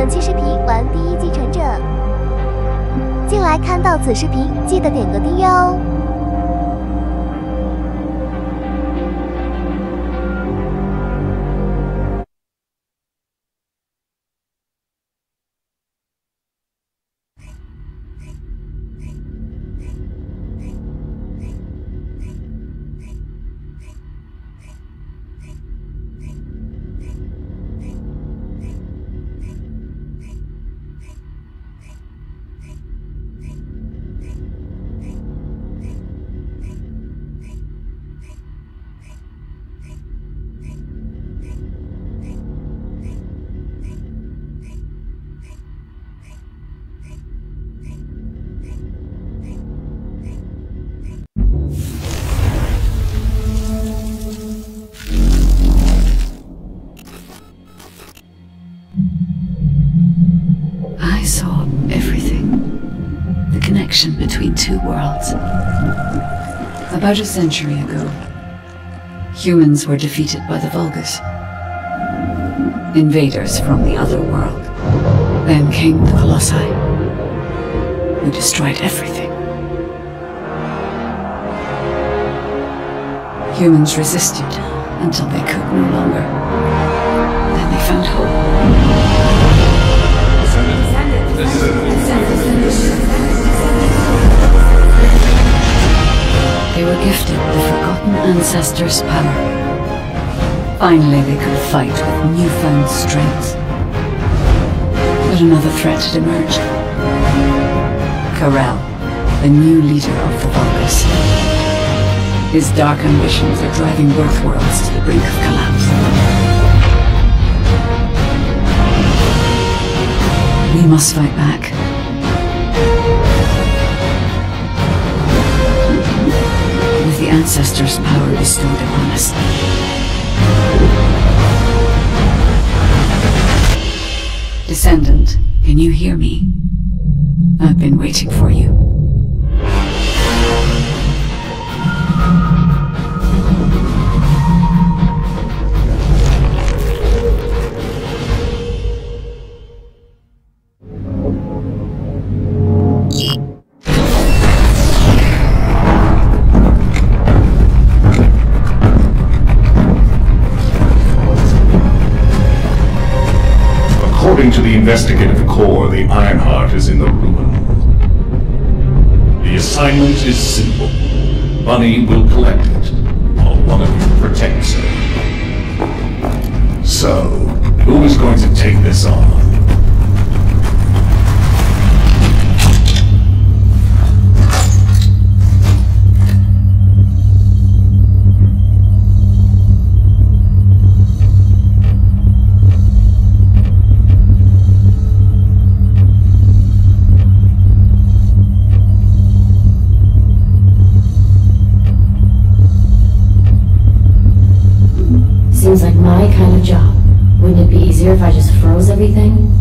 本期视频玩第一继承者。进来看到此视频，记得点个订阅哦。I saw everything. The connection between two worlds. About a century ago, humans were defeated by the Vulgus. Invaders from the other world. Then came the Colossi, who destroyed everything. Humans resisted until they could no longer. Then they found hope. They were gifted the forgotten ancestors' power. Finally, they could fight with newfound strength. But another threat had emerged. Karel, the new leader of the Vulgus. His dark ambitions are driving both worlds to the brink of collapse. We must fight back. With the ancestors' power bestowed upon us. Descendant, can you hear me? I've been waiting for you. According to the investigative core, the Ironheart is in the ruin. The assignment is simple. Bunny will collect it, while one of you protects her. So, who is going to take this on? Seems like my kind of job. Wouldn't it be easier if I just froze everything?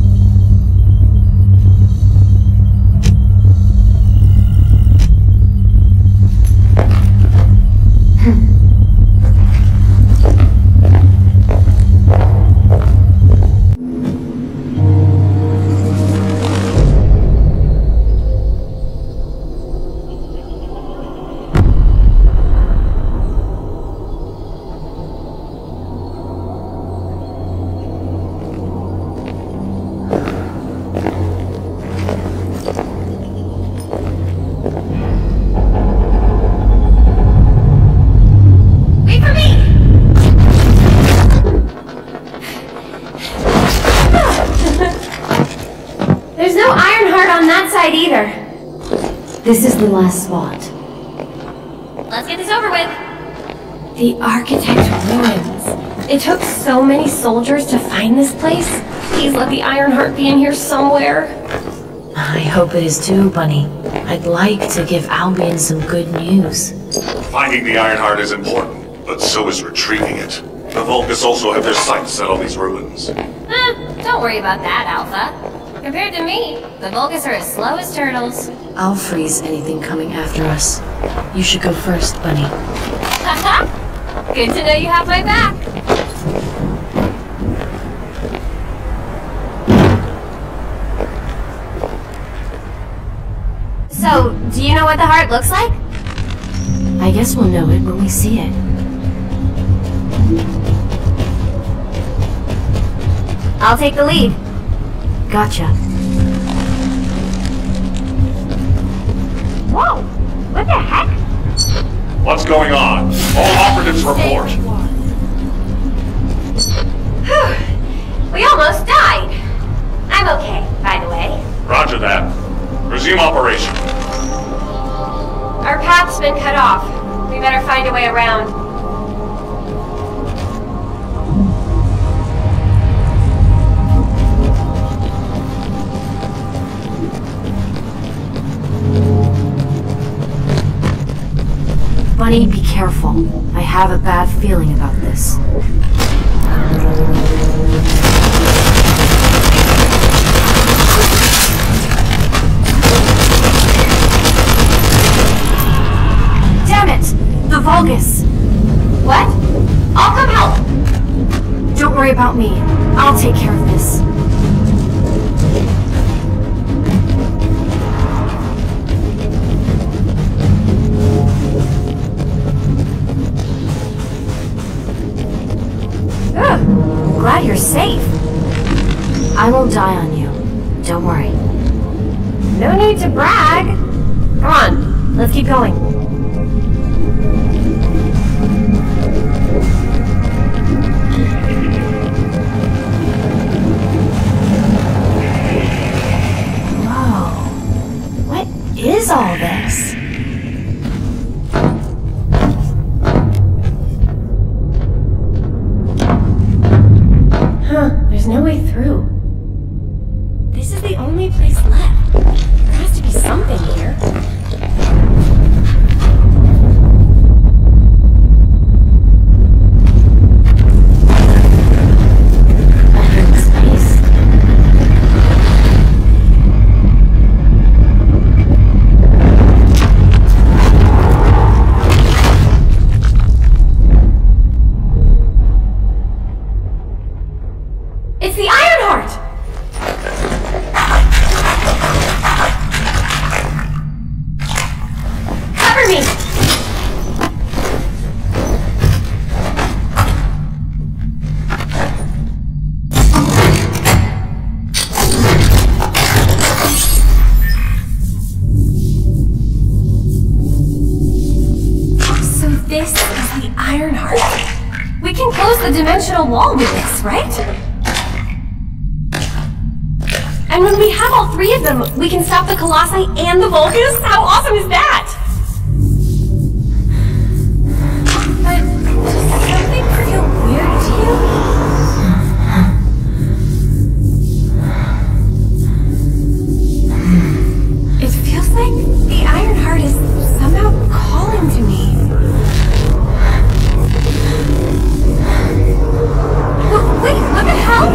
Either. This is the last spot. Let's get this over with. The Architect ruins. It took so many soldiers to find this place. Please let the Ironheart be in here somewhere. I hope it is too, Bunny. I'd like to give Albion some good news. Finding the Ironheart is important, but so is retrieving it. The Vulgus also have their sights set on these ruins. Don't worry about that, Alpha. Compared to me, the Vulgus are as slow as turtles. I'll freeze anything coming after us. You should go first, Bunny. Haha! Good to know you have my back. So, do you know what the heart looks like? I guess we'll know it when we see it. I'll take the lead. Gotcha. Whoa! What the heck? What's going on? All operatives report. We almost died. I'm okay, by the way. Roger that. Resume operation. Our path's been cut off. We better find a way around. Bunny, be careful. I have a bad feeling about this. Damn it! The Vulgus! What? I'll come help! Don't worry about me. I'll take care of this. Glad you're safe. I won't die on you. Don't worry. No need to brag. Come on, let's keep going. Whoa. What is all this? There's no way through. This is the only place left. There has to be something here. It's the Iron Heart! Cover me! So this is the Iron Heart. We can close the dimensional wall with this, right? And when we have all three of them, we can stop the Colossi and the Vulgus? How awesome is that? But does something feel weird to you? It feels like the Iron Heart is somehow calling to me. Wait, what the hell?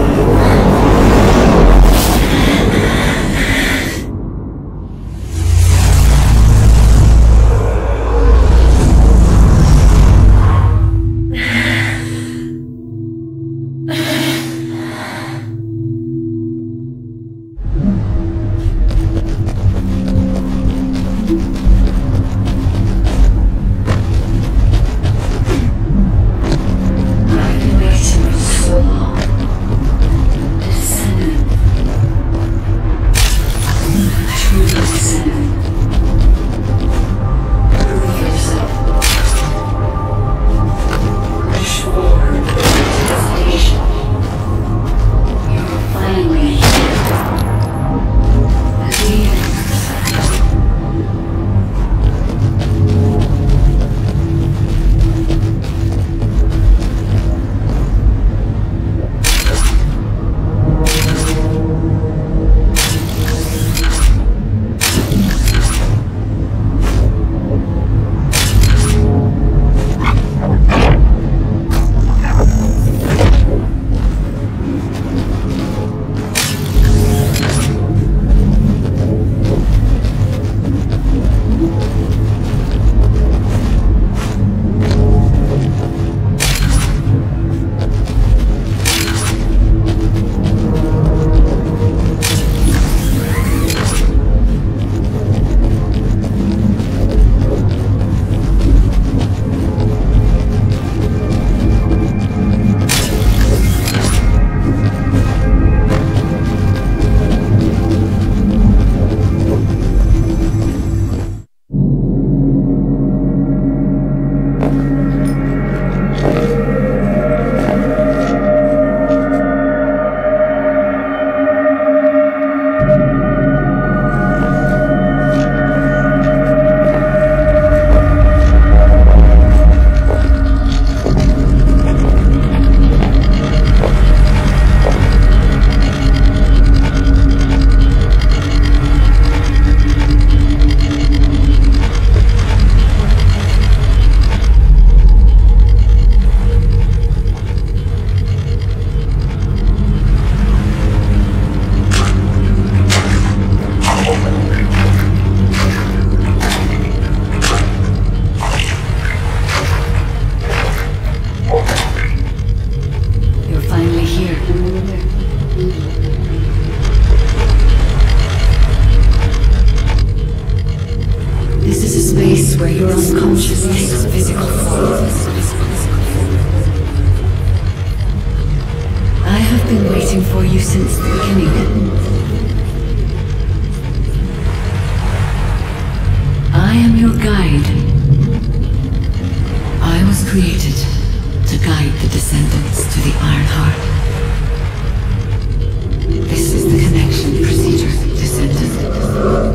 procedure, Descendant.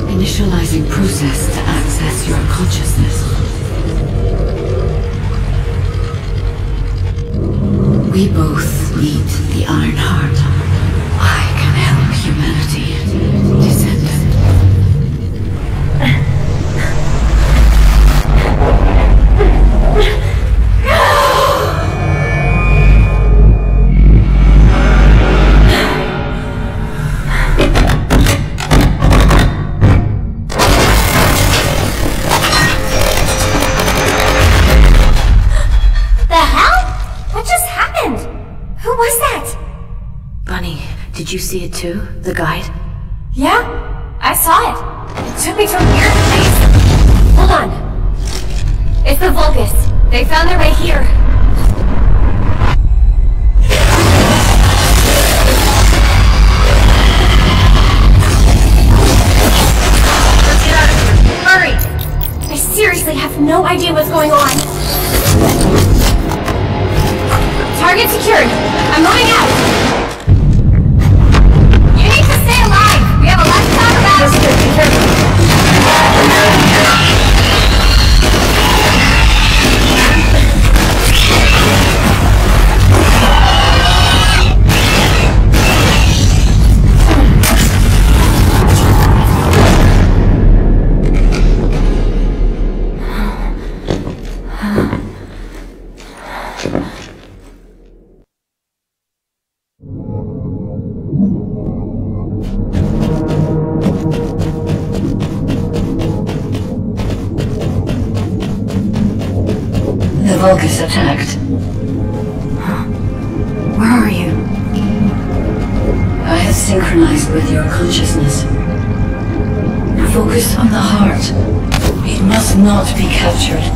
Initializing process to access your consciousness. We both need the Iron Heart. I can help humanity, Descendant. Did you see it too? The guide? Yeah, I saw it. It took me to a weird place. Hold on. It's the Vulgus. They found their way here. Let's get out of here. Hurry! I seriously have no idea what's going on. Target secured. I'm moving out. Stay alive! We have a lot to talk about! Understood, be careful. The Vulgus attacked. Where are you? I have synchronized with your consciousness. Focus on the heart. It must not be captured.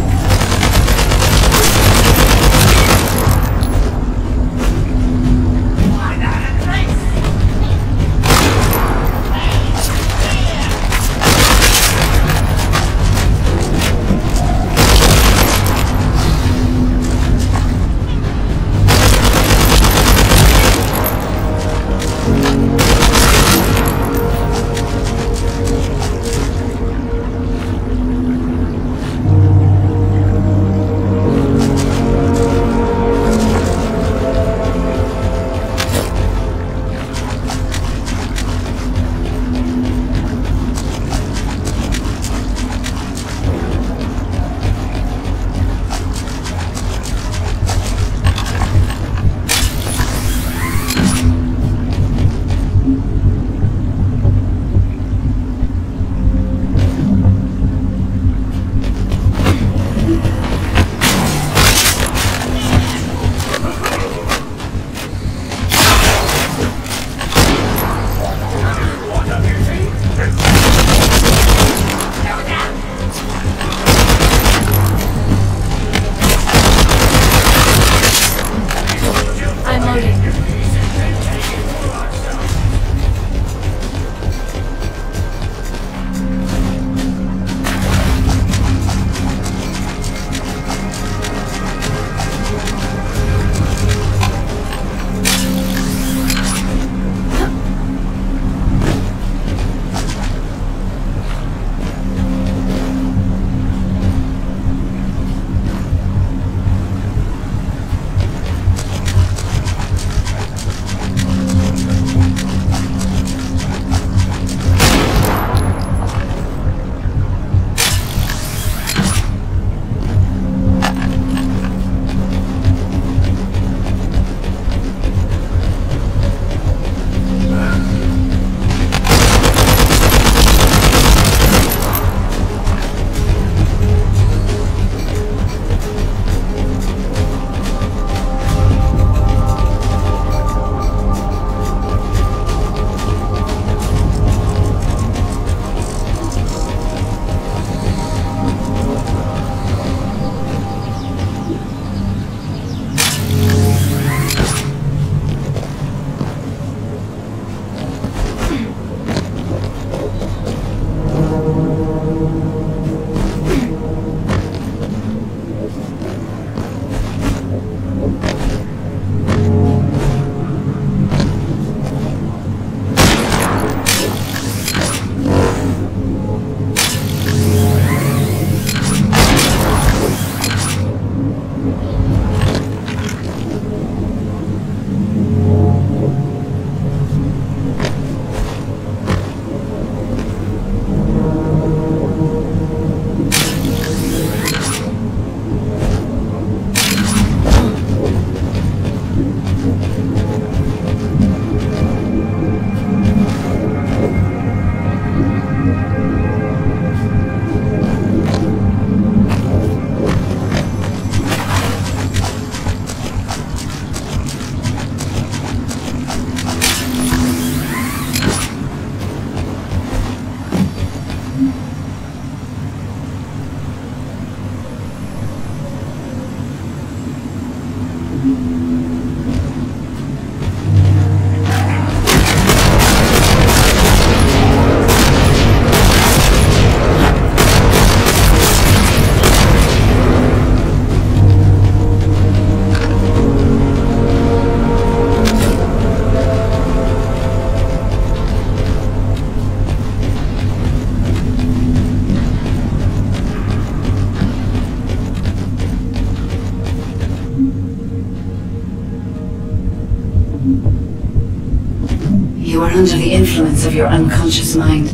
under the influence of your unconscious mind.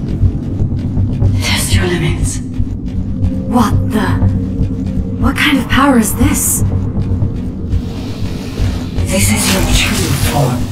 Test your limits. What the? What kind of power is this? This is your true form.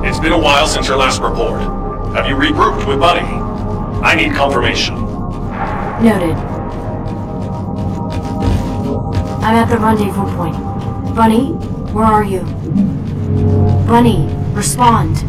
It's been a while since your last report. Have you regrouped with Bunny? I need confirmation. Noted. I'm at the rendezvous point. Bunny, where are you? Bunny, respond.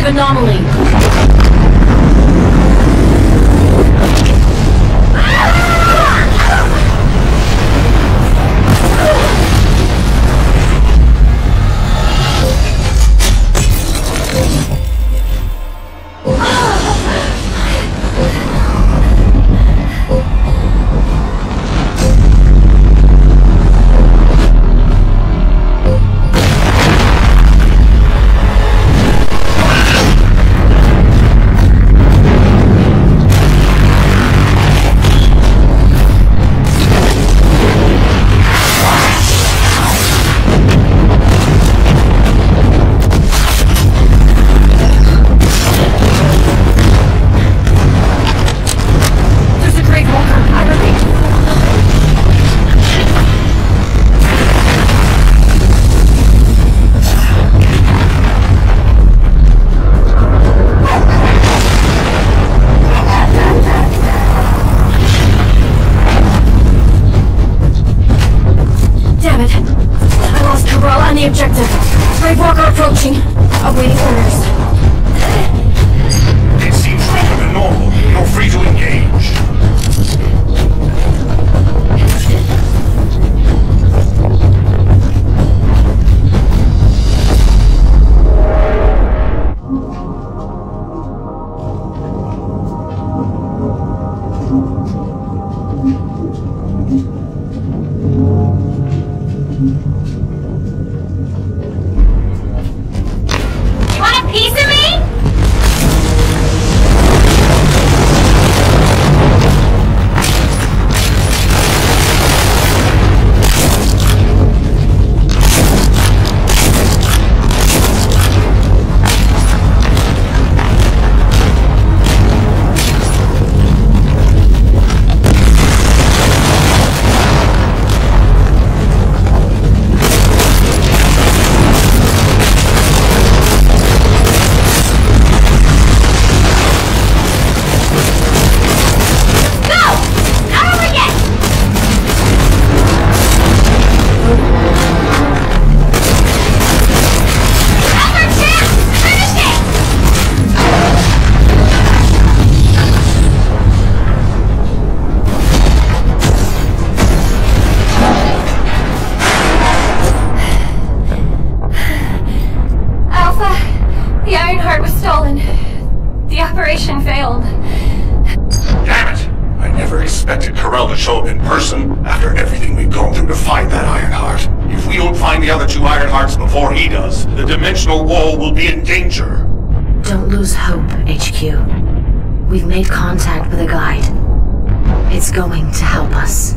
Anomaly. The objective. Grave Walker approaching. Awaiting orders. It seems stronger than normal. You're free to engage. show up in person after everything we've gone through to find that Ironheart. If we don't find the other two Ironhearts before he does, the dimensional wall will be in danger. Don't lose hope, HQ. We've made contact with a guide. It's going to help us.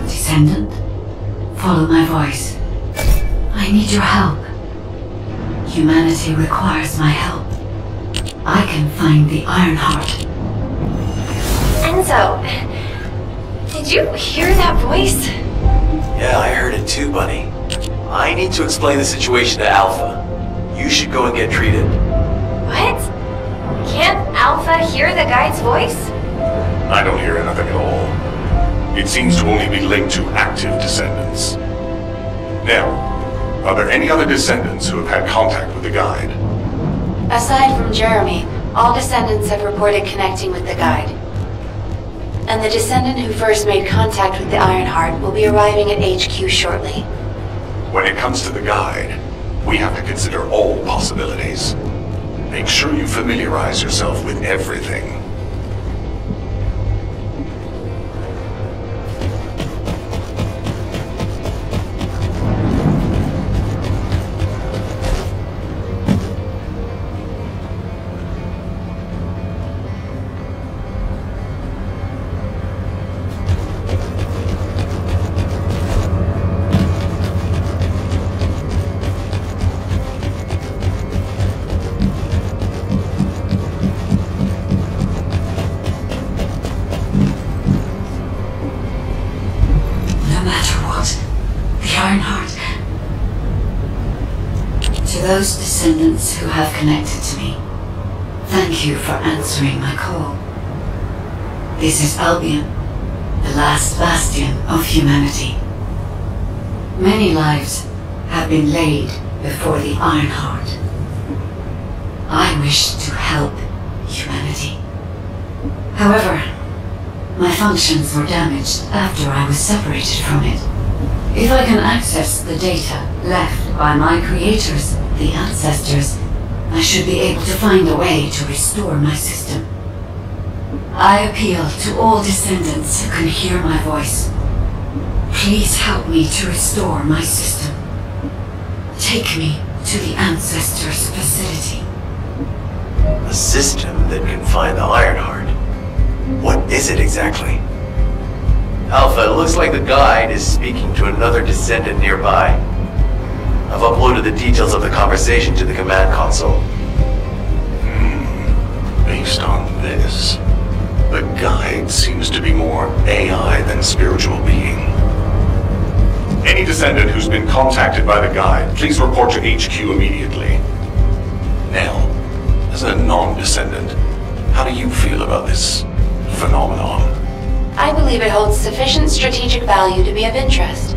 Descendant, follow my voice. I need your help. Humanity requires my help. I can find the Ironheart. Enzo, did you hear that voice? Yeah, I heard it too, Bunny. I need to explain the situation to Alpha. You should go and get treated. What? Can't Alpha hear the guide's voice? I don't hear anything at all. It seems to only be linked to active descendants. Now, are there any other descendants who have had contact with the guide? Aside from Jeremy, all descendants have reported connecting with the guide. And the descendant who first made contact with the Ironheart will be arriving at HQ shortly. When it comes to the guide, we have to consider all possibilities. Make sure you familiarize yourself with everything. To those descendants who have connected to me, thank you for answering my call. This is Albion, the last bastion of humanity. Many lives have been laid before the Ironheart. I wish to help humanity. However, my functions were damaged after I was separated from it. If I can access the data left by my creators, the ancestors, I should be able to find a way to restore my system. I appeal to all descendants who can hear my voice. Please help me to restore my system. Take me to the ancestors' facility. A system that can find the Ironheart? What is it exactly? Alpha, it looks like the guide is speaking to another descendant nearby. I've uploaded the details of the conversation to the command console. Based on this, the guide seems to be more AI than spiritual being. Any descendant who's been contacted by the guide, please report to HQ immediately. Now, as a non-descendant, how do you feel about this phenomenon? I believe it holds sufficient strategic value to be of interest.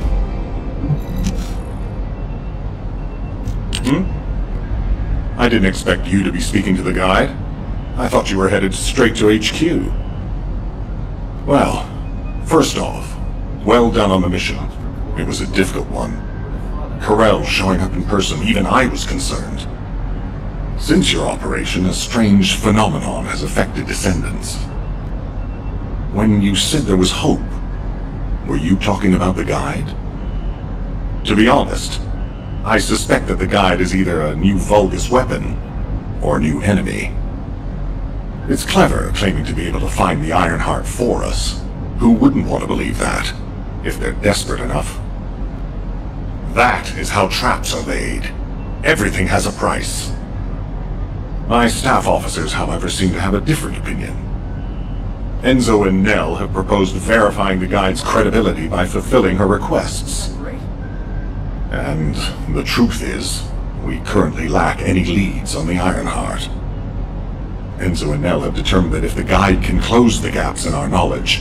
I didn't expect you to be speaking to the guide. I thought you were headed straight to HQ. Well, first off, well done on the mission. It was a difficult one. Corel showing up in person, even I was concerned. Since your operation, a strange phenomenon has affected Descendants. When you said there was hope, were you talking about the guide? To be honest, I suspect that the guide is either a new Vulgus weapon or a new enemy. It's clever claiming to be able to find the Ironheart for us. Who wouldn't want to believe that, if they're desperate enough? That is how traps are laid. Everything has a price. My staff officers, however, seem to have a different opinion. Enzo and Nell have proposed verifying the guide's credibility by fulfilling her requests. And the truth is, we currently lack any leads on the Ironheart. Enzo and Nell have determined that if the guide can close the gaps in our knowledge,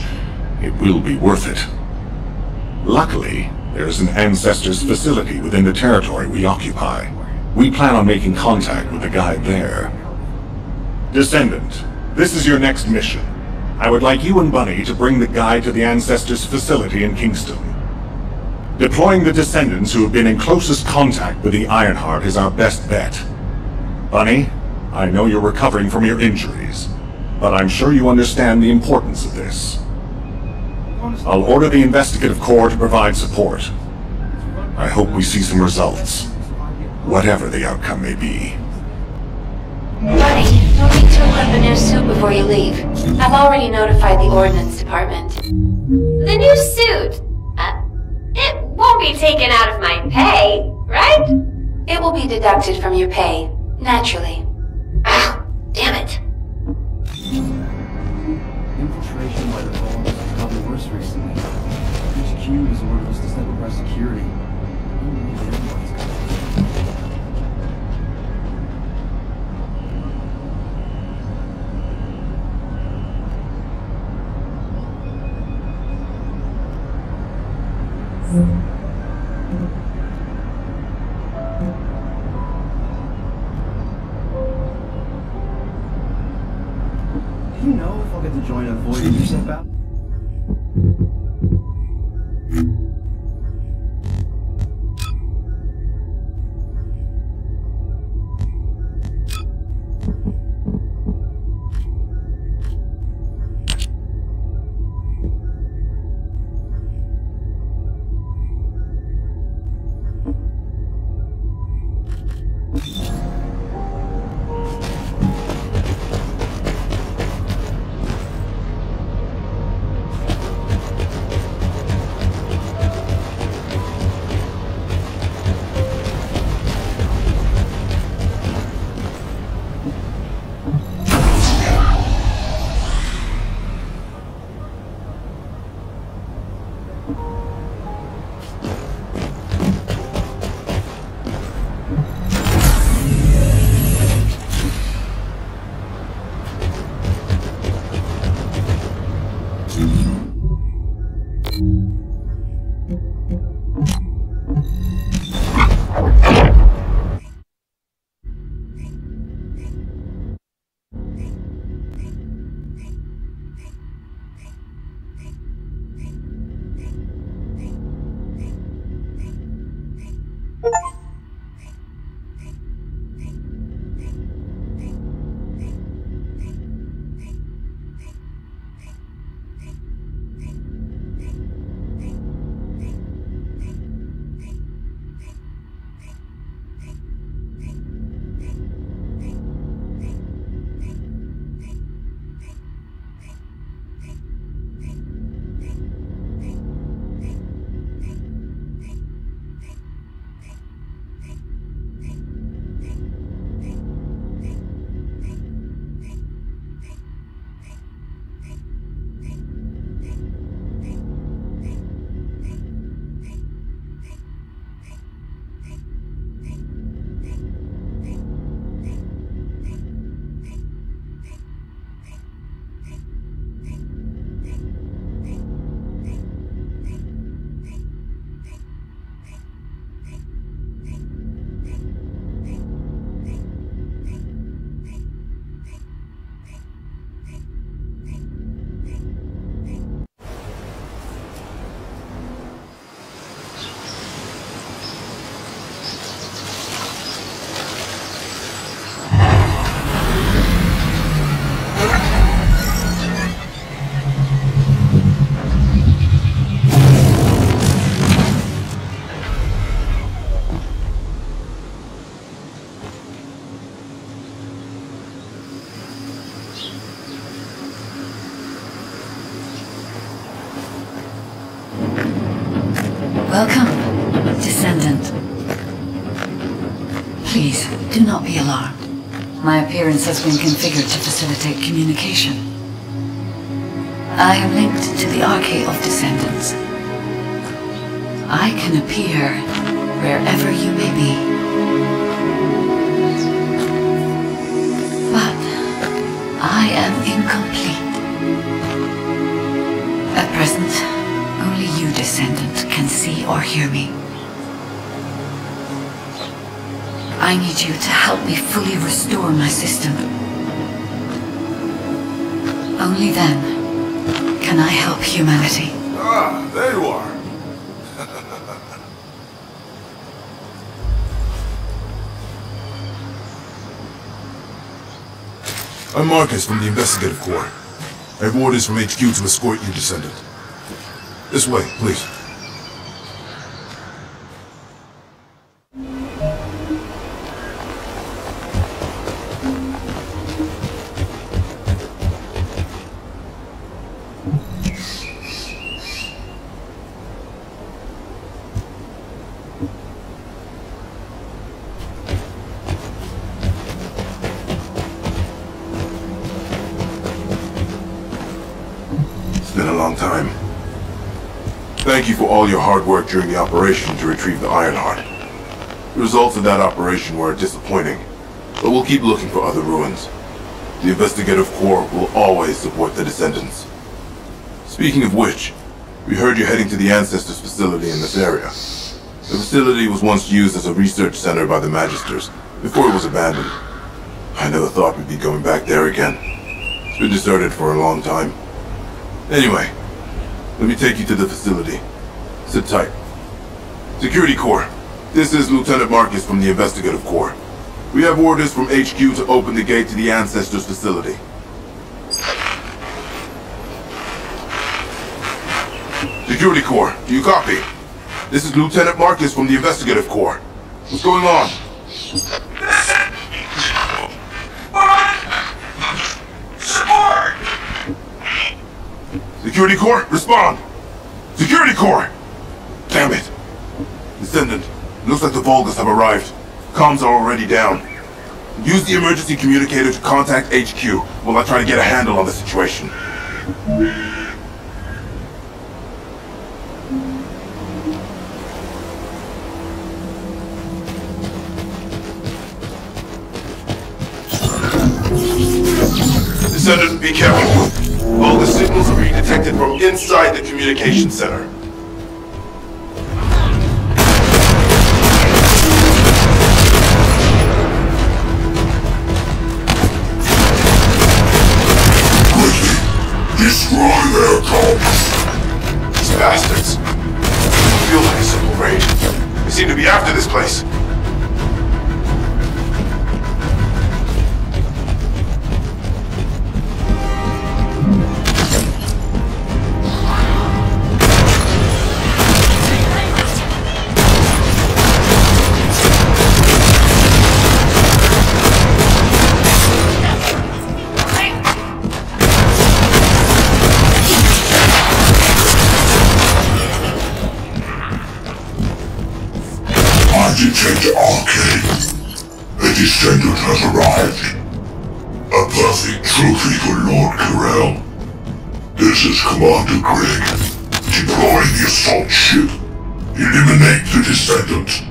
it will be worth it. Luckily, there is an Ancestors facility within the territory we occupy. We plan on making contact with the guide there. Descendant, this is your next mission. I would like you and Bunny to bring the guide to the Ancestors facility in Kingston. Deploying the Descendants who have been in closest contact with the Ironheart is our best bet. Bunny, I know you're recovering from your injuries, but I'm sure you understand the importance of this. I'll order the Investigative Corps to provide support. I hope we see some results, whatever the outcome may be. Buddy, you'll need to equip a new suit before you leave. I've already notified the Ordnance Department. The new suit? It won't be taken out of my pay, right? It will be deducted from your pay, naturally. Ah, damn it. Infiltration by the Vulgus is probably worse recently. HQ has ordered us to step up our security. Do you know if I'll get to join a Voyager step out? Welcome, Descendant. Please, do not be alarmed. My appearance has been configured to facilitate communication. I am linked to the Arcade of Descendants. I can appear wherever you may be. But I am incomplete. At present, only you, Descendant, can see or hear me. I need you to help me fully restore my system. Only then can I help humanity. Ah, there you are. I'm Marcus from the Investigative Corps. I have orders from HQ to escort you, Descendant. This way, please. It's been a long time. Thank you for all your hard work during the operation to retrieve the Ironheart. The results of that operation were disappointing, but we'll keep looking for other ruins. The Investigative Corps will always support the Descendants. Speaking of which, we heard you're heading to the Ancestors facility in this area. The facility was once used as a research center by the Magisters, before it was abandoned. I never thought we'd be going back there again. It's been deserted for a long time. Anyway, let me take you to the facility. Sit tight. Security Corps, this is Lieutenant Marcus from the Investigative Corps. We have orders from HQ to open the gate to the Ancestors facility. Security Corps, do you copy? This is Lieutenant Marcus from the Investigative Corps. What's going on? Security Corps, respond! Security Corps! Damn it! Descendant, looks like the Vulgus have arrived. Comms are already down. Use the emergency communicator to contact HQ while I try to get a handle on the situation. Descendant, be careful. All the signals are being detected from inside the communication center. Destroy their comms! These bastards. It feels like a simple raid. They seem to be after this place. Detector Arcade. A Descendant has arrived. A perfect trophy for Lord Carell. This is Commander Greg. Deploy the assault ship. Eliminate the Descendant.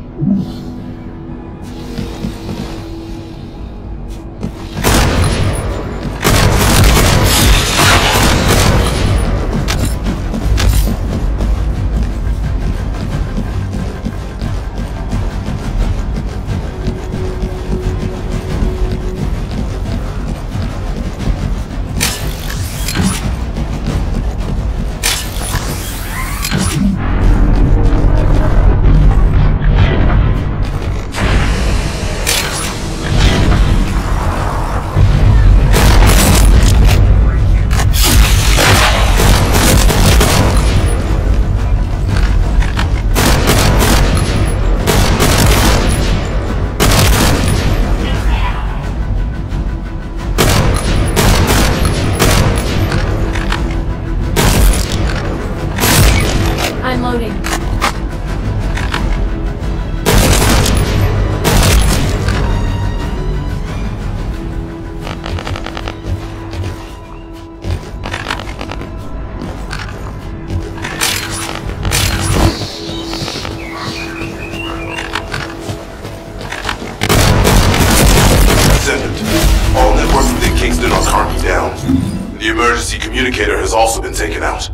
taken out.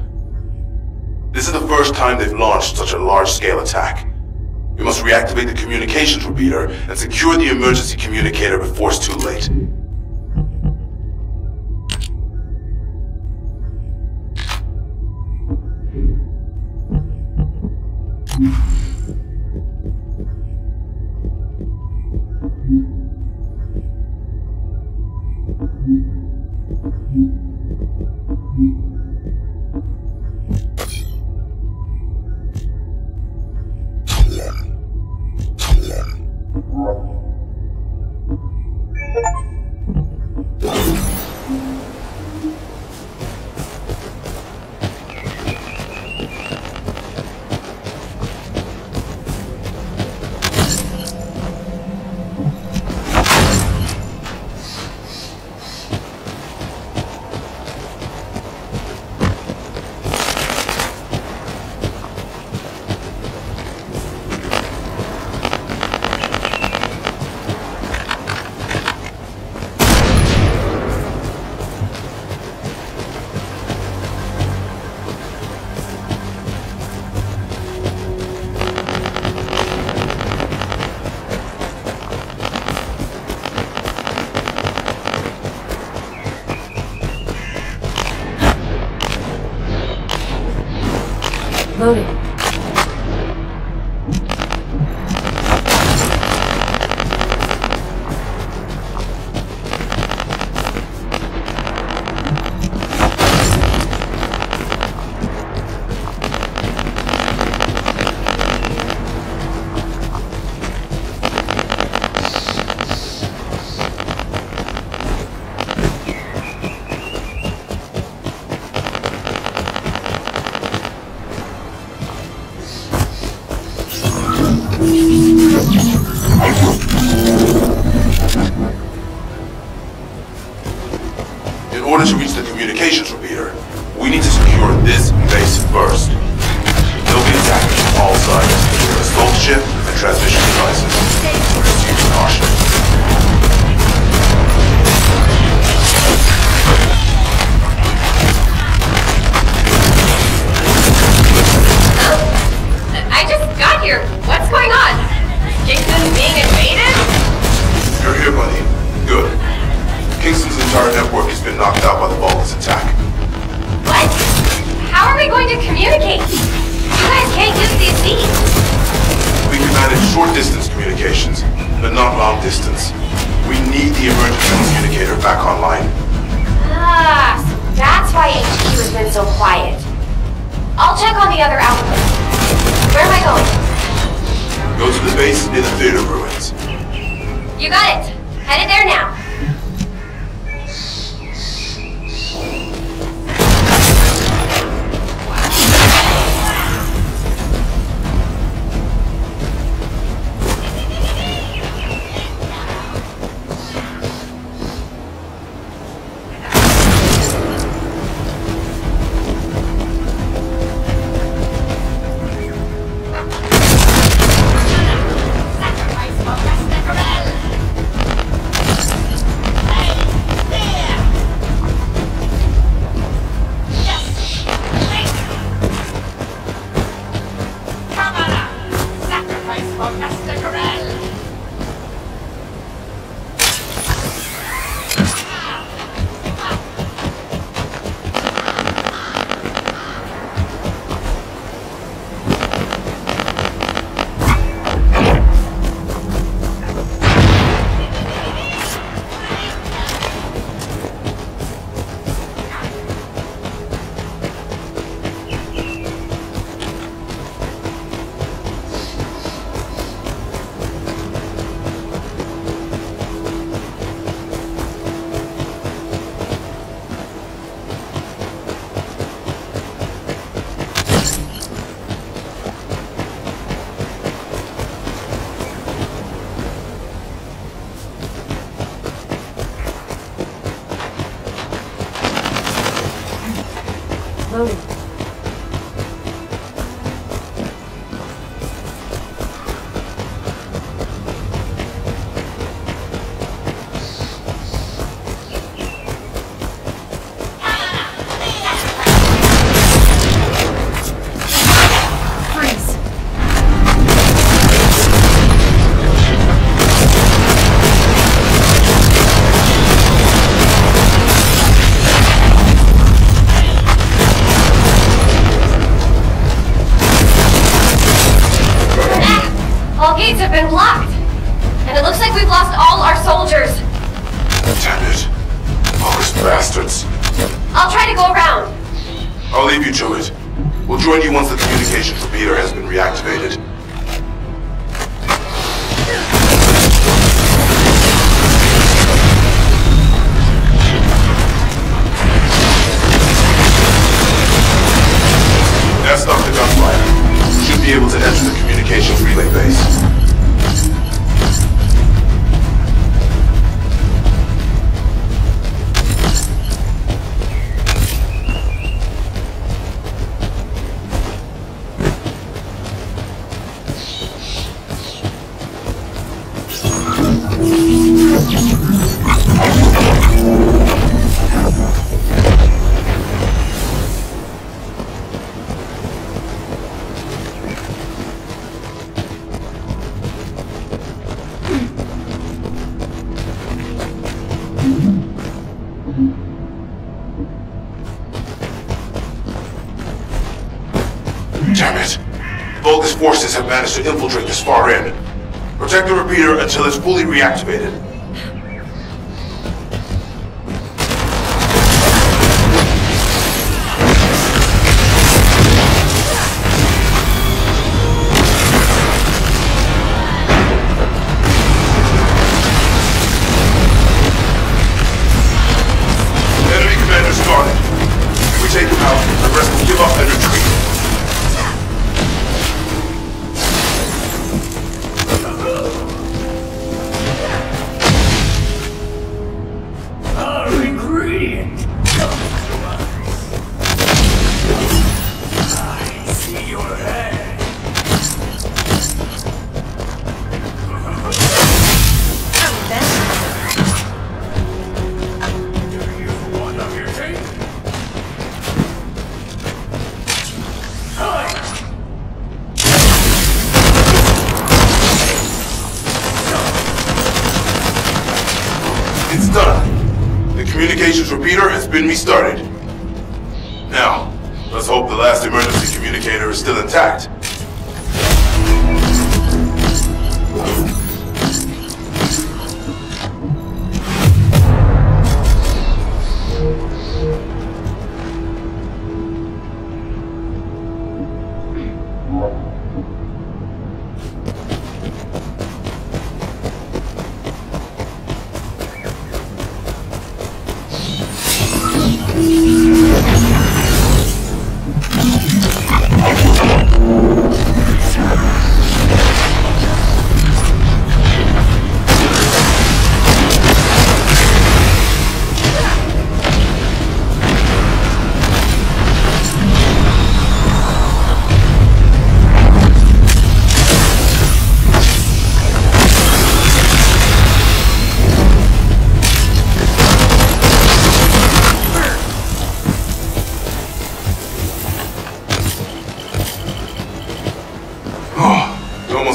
This is the first time they've launched such a large-scale attack. We must reactivate the communications repeater and secure the emergency communicator before it's too late. Loading. In order to reach the communications repeater, we need to secure this base first. They'll be attacked from all sides. Assault ship and transmission devices. Proceed with caution. I just got here. What's going on? Kingston's being invaded? You're here, buddy. Good. Kingston's entire network has been knocked out by the Vulcan's attack. What? How are we going to communicate? You guys can't use these beams. We can manage short-distance communications, but not long-distance. We need the emergency communicator back online. Ah, so that's why HQ has been so quiet. I'll check on the other outposts. Where am I going? Go to the base near the theater ruins. You got it. Headed there now. Loading. soldiers! Damn it. Those bastards. I'll try to go around. I'll leave you to it. We'll join you once the communications repeater has been reactivated. Now stop the gunfire. You should be able to enter the communications relay base. Damn it! Vulgus forces have managed to infiltrate this far in. Protect the repeater until it's fully reactivated. Enemy commander spotted. If we take him out, the rest will give up and retreat. It's done. The communications repeater has been restarted. Now, let's hope the last emergency communicator is still intact.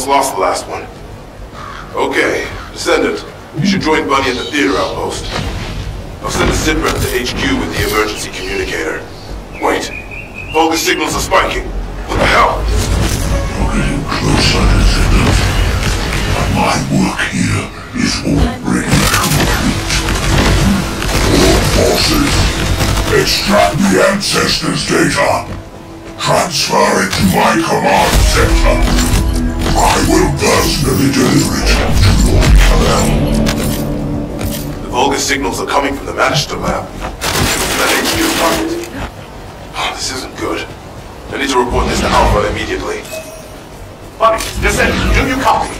Lost the last one. Okay, Descendant, you should join Bunny at the theater outpost. I'll send a sitrep to HQ with the emergency communicator. Wait, Vulgus signals are spiking. What the hell? You're getting closer, Descendant. But my work here is already complete. All forces, extract the ancestors' data. Transfer it to my command center. I will personally deliver it to Lord Kal-El. The Vulgus signals are coming from the Magister lab. That HQ target. Oh, this isn't good. I need to report this to Alpha immediately. Bunny, Descendant, do you copy?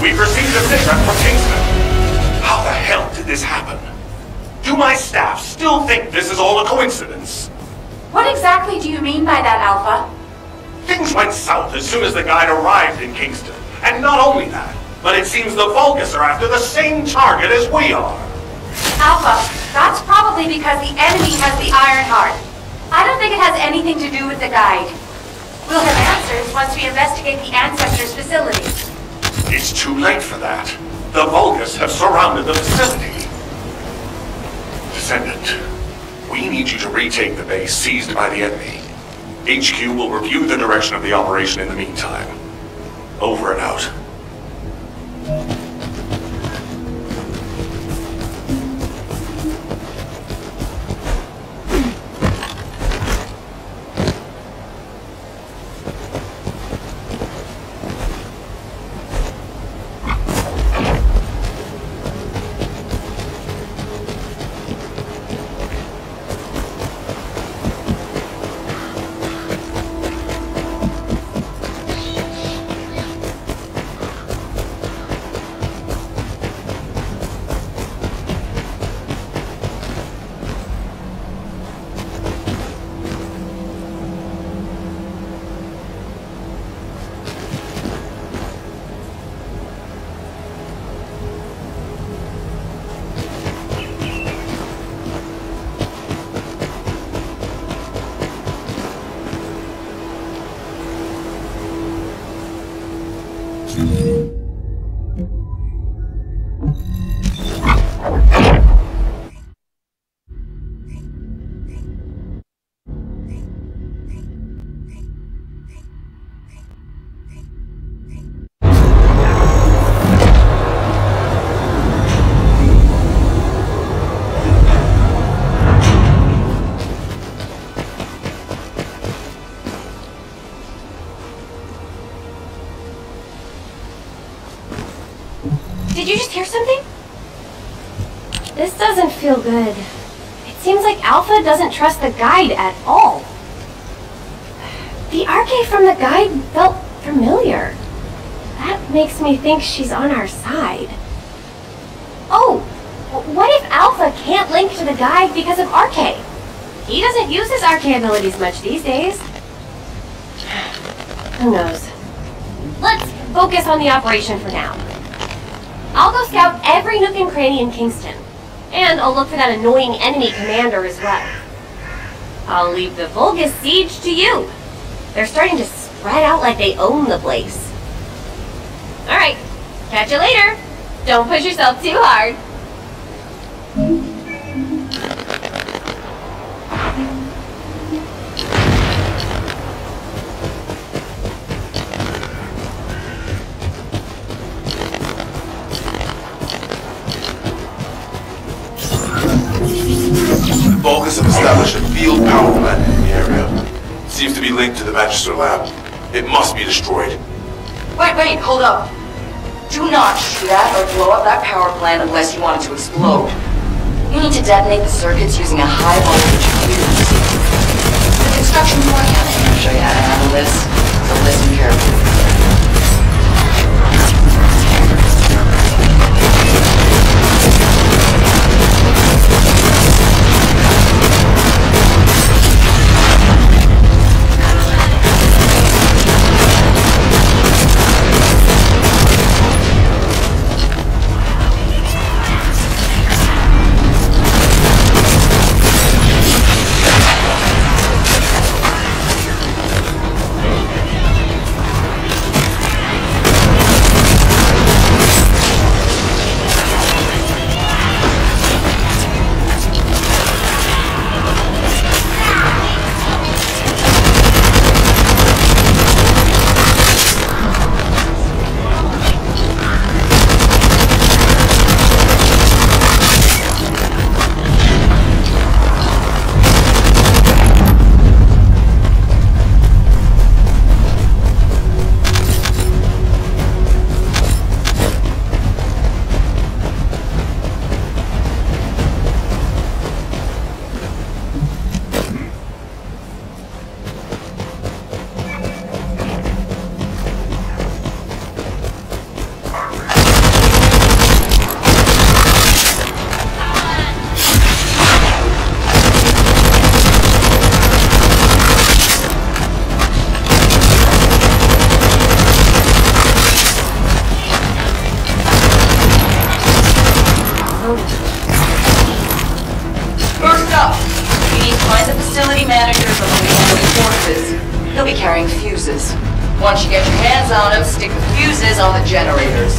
We've received a sitrep from Kingston. How the hell did this happen? Do my staff still think this is all a coincidence? What exactly do you mean by that, Alpha? Things went south as soon as the guide arrived in Kingston. And not only that, but it seems the Vulgus are after the same target as we are. Alpha, that's probably because the enemy has the Iron Heart. I don't think it has anything to do with the guide. We'll have answers once we investigate the Ancestors' facility. It's too late for that. The Vulgus have surrounded the facility. Descendant, we need you to retake the base seized by the enemy. HQ will review the direction of the operation in the meantime. Over and out. Did you just hear something? This doesn't feel good. It seems like Alpha doesn't trust the guide at all. The arcade from the guide felt familiar. That makes me think she's on our side. Oh! What if Alpha can't link to the guide because of Arcade? He doesn't use his Arcade abilities much these days. Who knows? Let's focus on the operation for now. I'll go scout every nook and cranny in Kingston. And I'll look for that annoying enemy commander as well. I'll leave the Vulgus siege to you. They're starting to spread out like they own the place. Alright, catch you later. Don't push yourself too hard. Vulgus have established a field power plant in the area. Seems to be linked to the Magister lab. It must be destroyed. Wait, hold up. Do not shoot at or blow up that power plant unless you want it to explode. You need to detonate the circuits using a high voltage fuse. The construction plan will show you how to handle this, so listen carefully. First up, you need to find the facility managers of the remaining forces. They'll be carrying fuses. Once you get your hands on them, stick the fuses on the generators.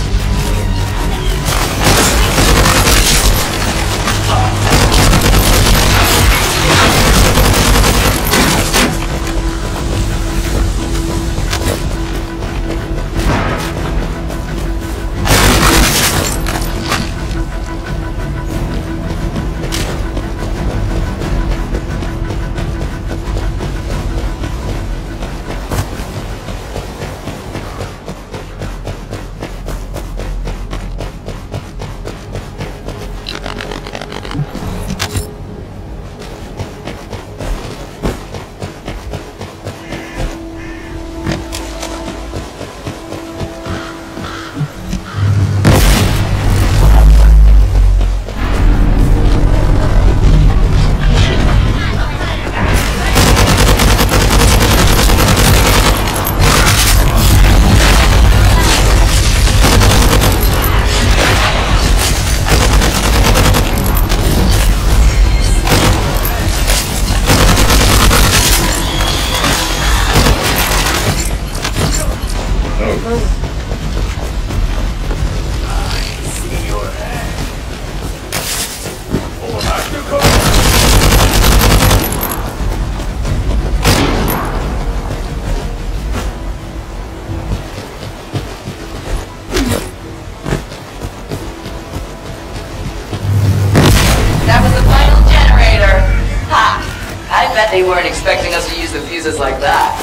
expecting us to use the fuses like that.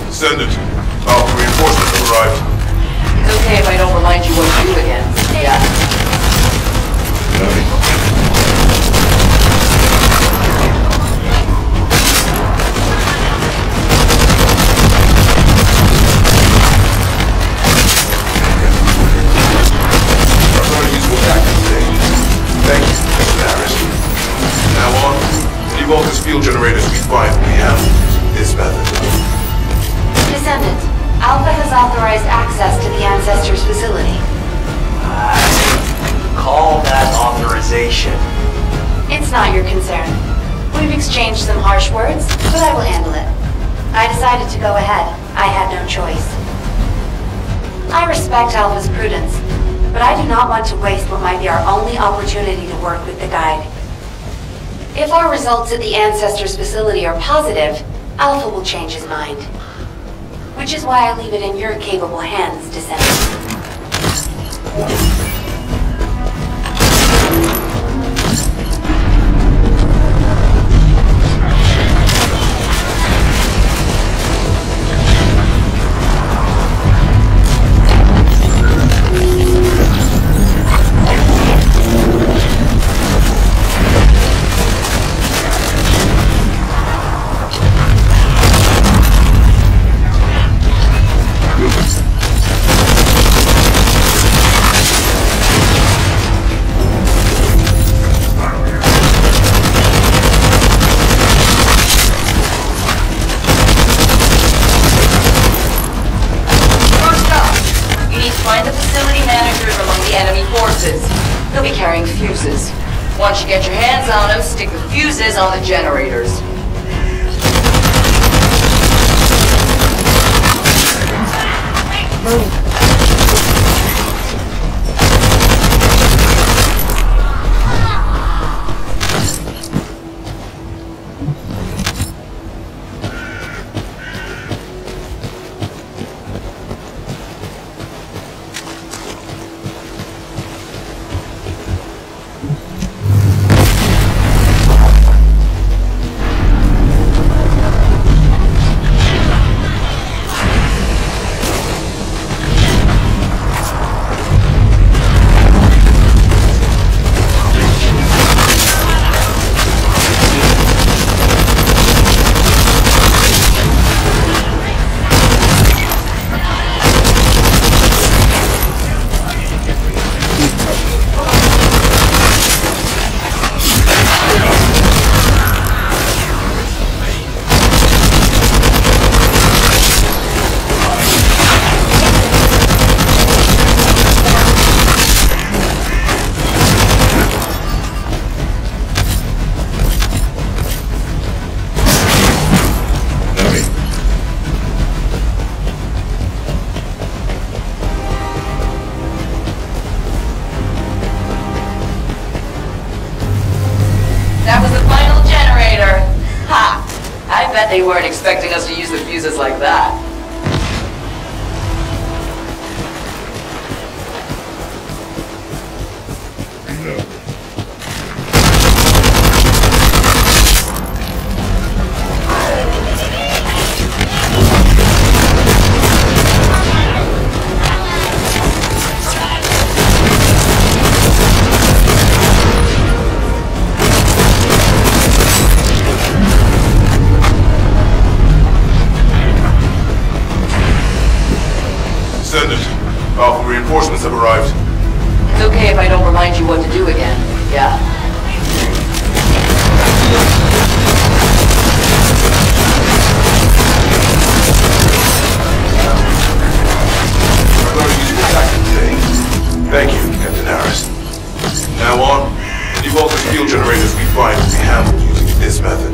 Descendant, Alpha reinforcements have arrived. It's okay if I don't remind you what to do again. Yeah. Our very useful tactics today. Thank you, Mr. Harris. From now on, any Vulcan's field generators we find will be handled this method. Descendant, Alpha has authorized access to the Ancestors facility. Call that authorization. It's not your concern. We've exchanged some harsh words, but I will handle it. I decided to go ahead. I had no choice. I respect Alpha's prudence, but I do not want to waste what might be our only opportunity to work with the Guide. If our results at the Ancestors facility are positive, Alpha will change his mind. Which is why I leave it in your capable hands, Descendant. They'll be carrying fuses. Once you get your hands on them, stick the fuses on the generators. They weren't expecting us to use the fuses like that. Alpha reinforcements have arrived. It's okay if I don't remind you what to do again. Yeah. Very useful tactic today. Thank you, Captain Harris. From now on, any Vulcan's field generators we find will be handled using this method.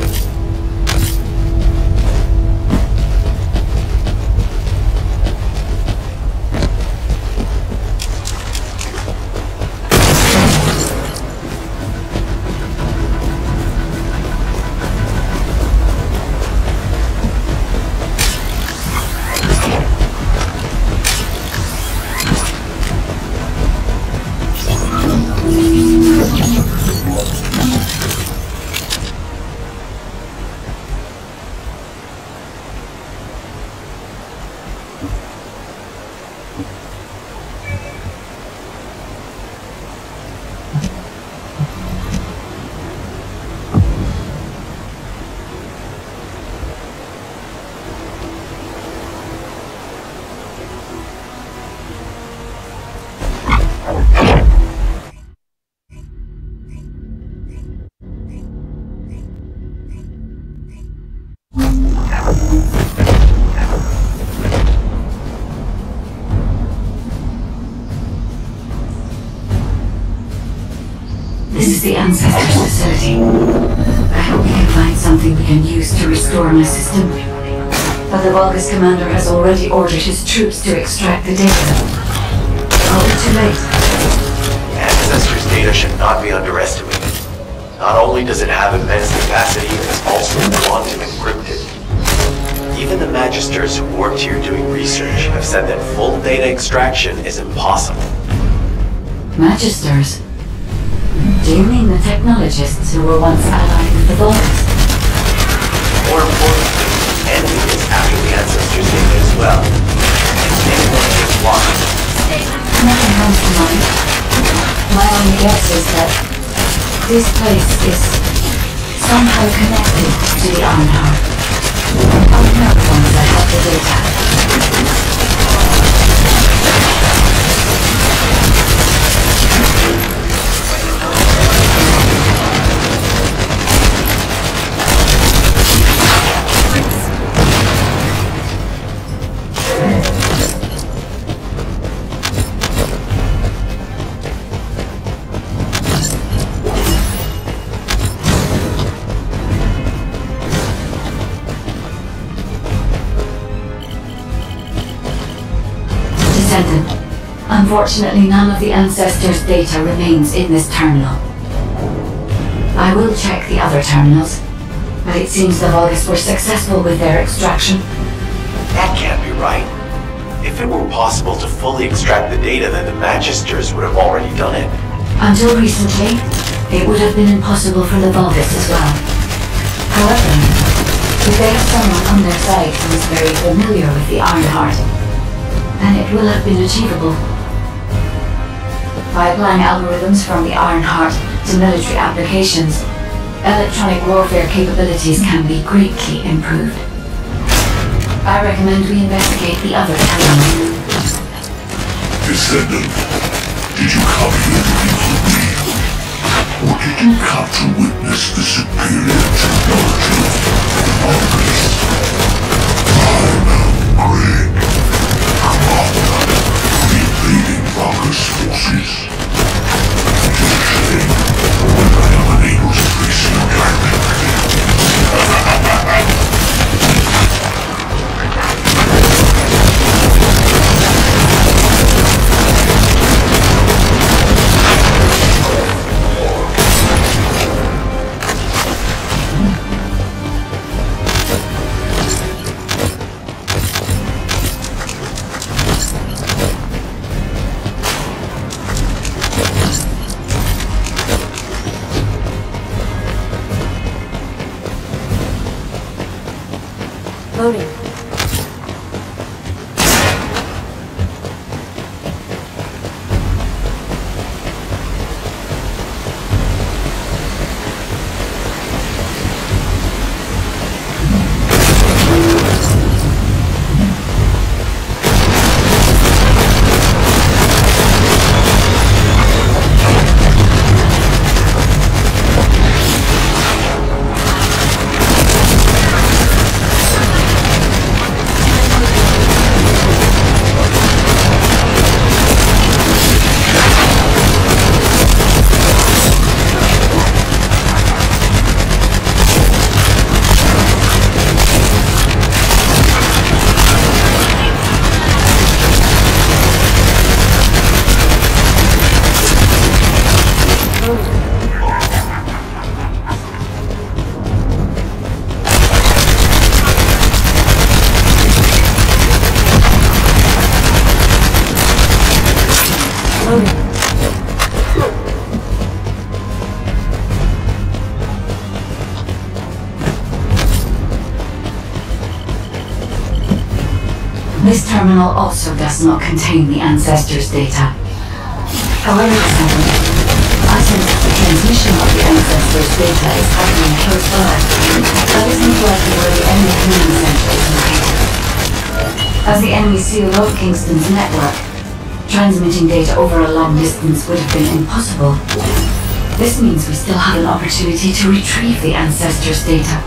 ancestors' facility. I hope we can find something we can use to restore my system. But the Vulgus commander has already ordered his troops to extract the data. I'll be too late. Ancestors' data should not be underestimated. Not only does it have immense capacity, it's also quantum encrypted. Even the Magisters who worked here doing research have said that full data extraction is impossible. Magisters? Do you mean the technologists who were once allied with the Vulgus? More importantly, enemies after the Ancestors' data as well. And anyone can block it. Nothing comes to mind. My only guess is that this place is somehow connected to the Ironheart. I'll know once I have the data. Unfortunately, none of the Ancestors' data remains in this terminal. I will check the other terminals, but it seems the Vulgus were successful with their extraction. That can't be right. If it were possible to fully extract the data, then the Magisters would have already done it. Until recently, it would have been impossible for the Vulgus as well. However, if they have someone on their side who is very familiar with the Ironheart, then it will have been achievable. By applying algorithms from the Ironheart to military applications, electronic warfare capabilities can be greatly improved. I recommend we investigate the other terminal. Descendant, did you come here looking for me? Or did you come to witness the superior technology of the Vulgus? I am Greg, commander of the invading Vulgus forces. It is a shame that I am unable to face you directly. Loading. This terminal also does not contain the Ancestors' data. However, I sense that the transmission of the Ancestors' data is happening close by. That is most likely where the enemy command center is located. As the enemy sealed off Kingston's network, transmitting data over a long distance would have been impossible. This means we still have an opportunity to retrieve the Ancestors' data.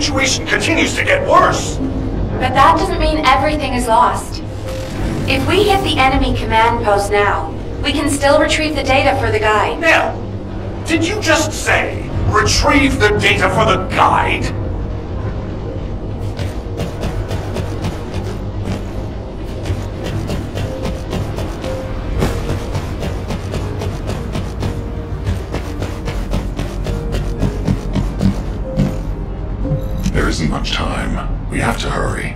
situation continues to get worse. But that doesn't mean everything is lost. If we hit the enemy command post now, we can still retrieve the data for the guide. Nell, did you just say, retrieve the data for the guide? There isn't much time. We have to hurry.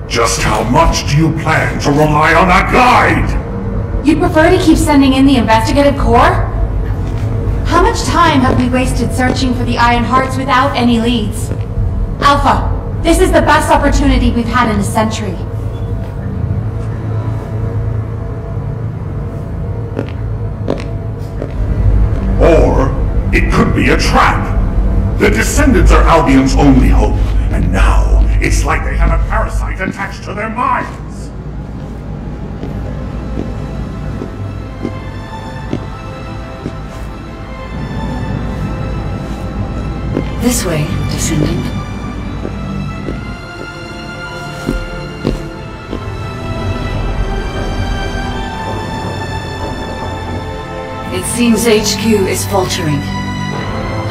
Just how much do you plan to rely on a guide? You'd prefer to keep sending in the investigative corps? How much time have we wasted searching for the Iron Hearts without any leads? Alpha, this is the best opportunity we've had in a century. Or it could be a trap. The Descendants are Albion's only hope, and now it's like they have a parasite attached to their minds. This way, Descendant. It seems HQ is faltering.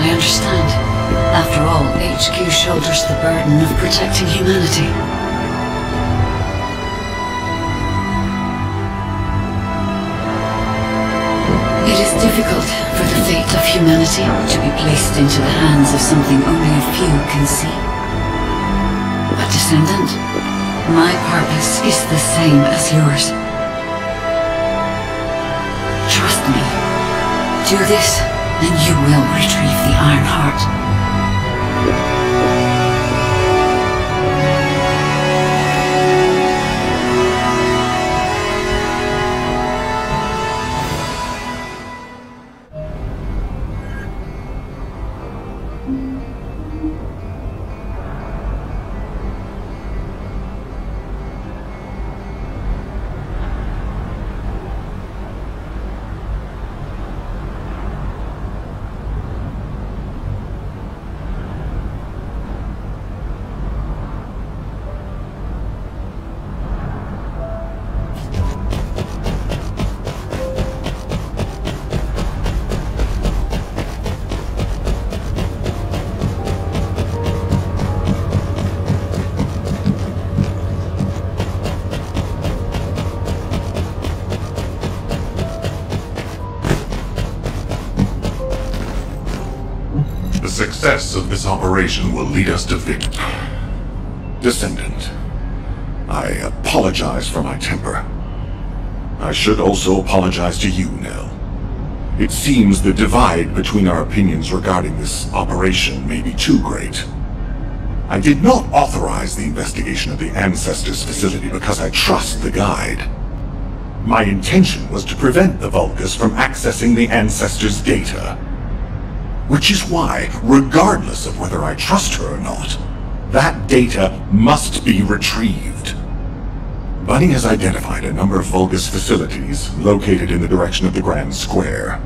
I understand. After all, HQ shoulders the burden of protecting humanity. It is difficult for the fate of humanity to be placed into the hands of something only a few can see. But Descendant, my purpose is the same as yours. Trust me. Do this, and you will retrieve the Iron Heart. The success of this operation will lead us to victory. Descendant, I apologize for my temper. I should also apologize to you, Nell. It seems the divide between our opinions regarding this operation may be too great. I did not authorize the investigation of the Ancestors facility because I trust the guide. My intention was to prevent the Vulgus from accessing the Ancestors' data. Which is why, regardless of whether I trust her or not, that data must be retrieved. Bunny has identified a number of Vulgus facilities located in the direction of the Grand Square.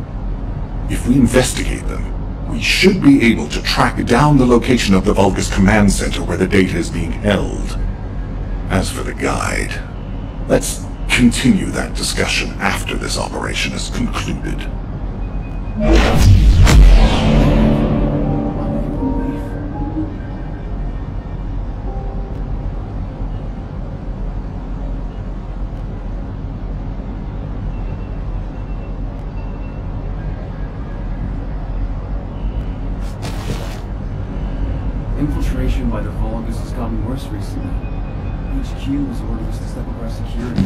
If we investigate them, we should be able to track down the location of the Vulgus command center where the data is being held. As for the guide, let's continue that discussion after this operation is concluded. Infiltration by the Vulgus has gotten worse recently. HQ has ordered us to step up our security.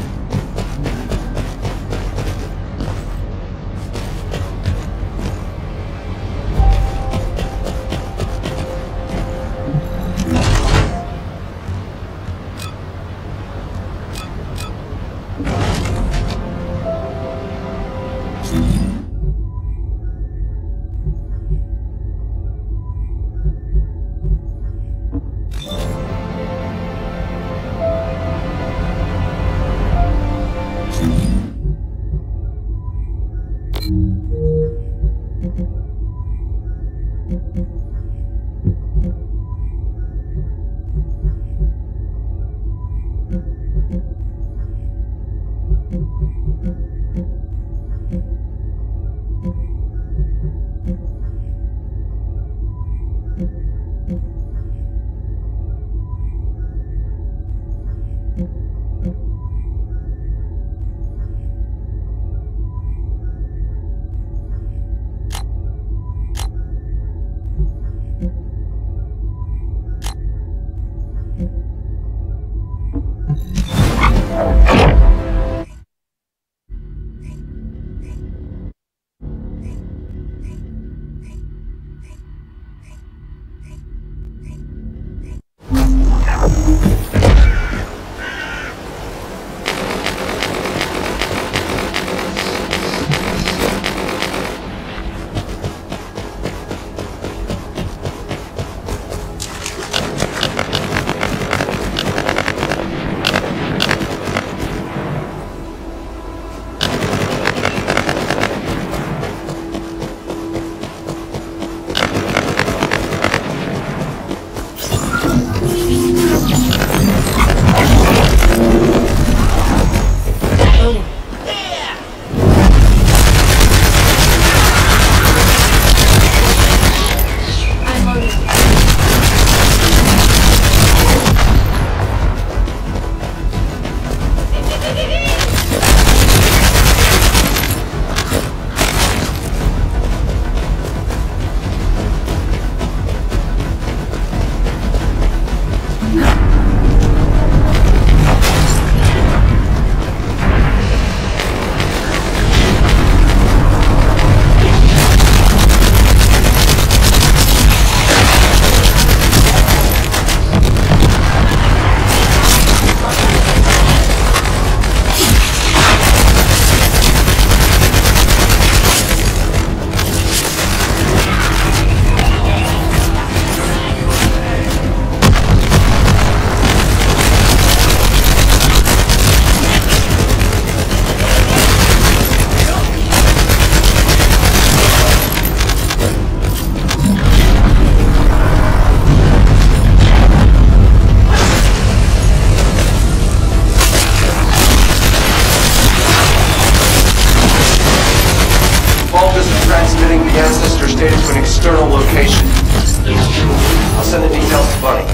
to Bunny.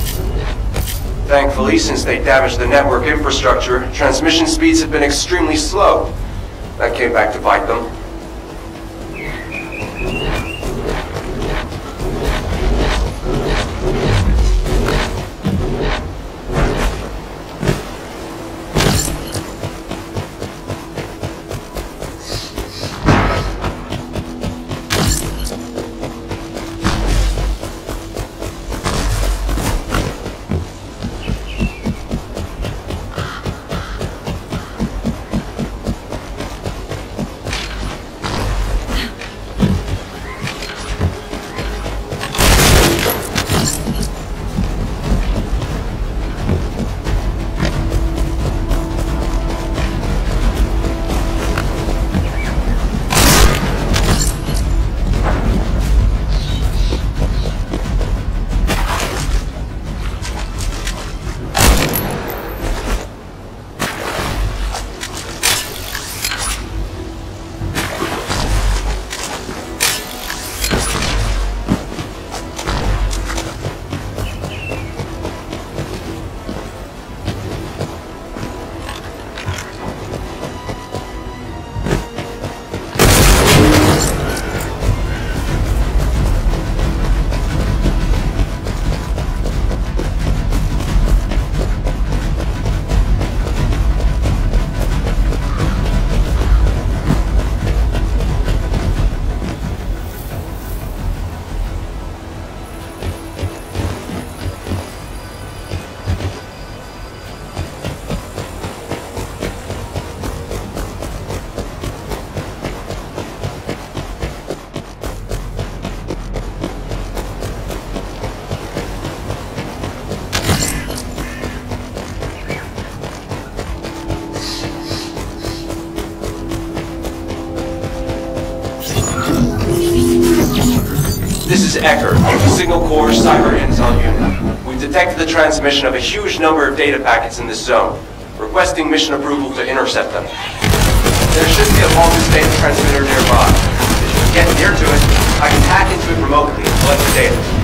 Thankfully, since they damaged the network infrastructure, transmission speeds have been extremely slow. That came back to bite them. This is Ecker, Signal Corps Cyber Intel Unit. We've detected the transmission of a huge number of data packets in this zone, requesting mission approval to intercept them. There should be a voltage data transmitter nearby. If you can get near to it, I can hack into it remotely and collect the data.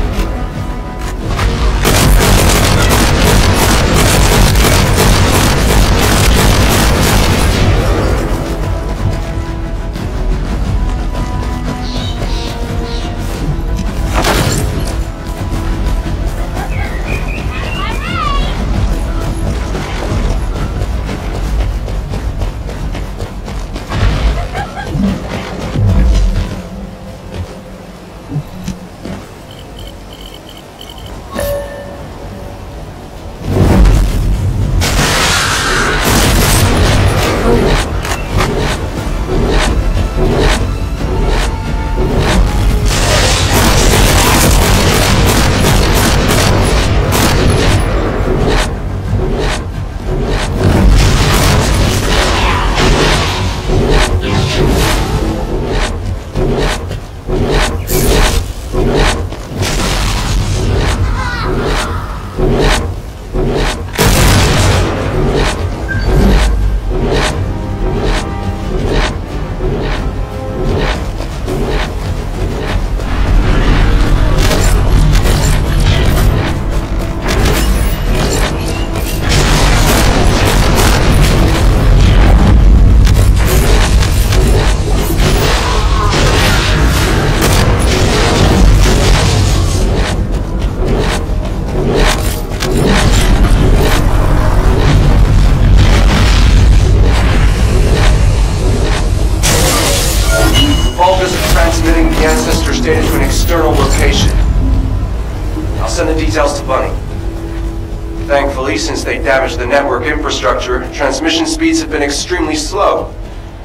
Thankfully, since they damaged the network infrastructure, transmission speeds have been extremely slow.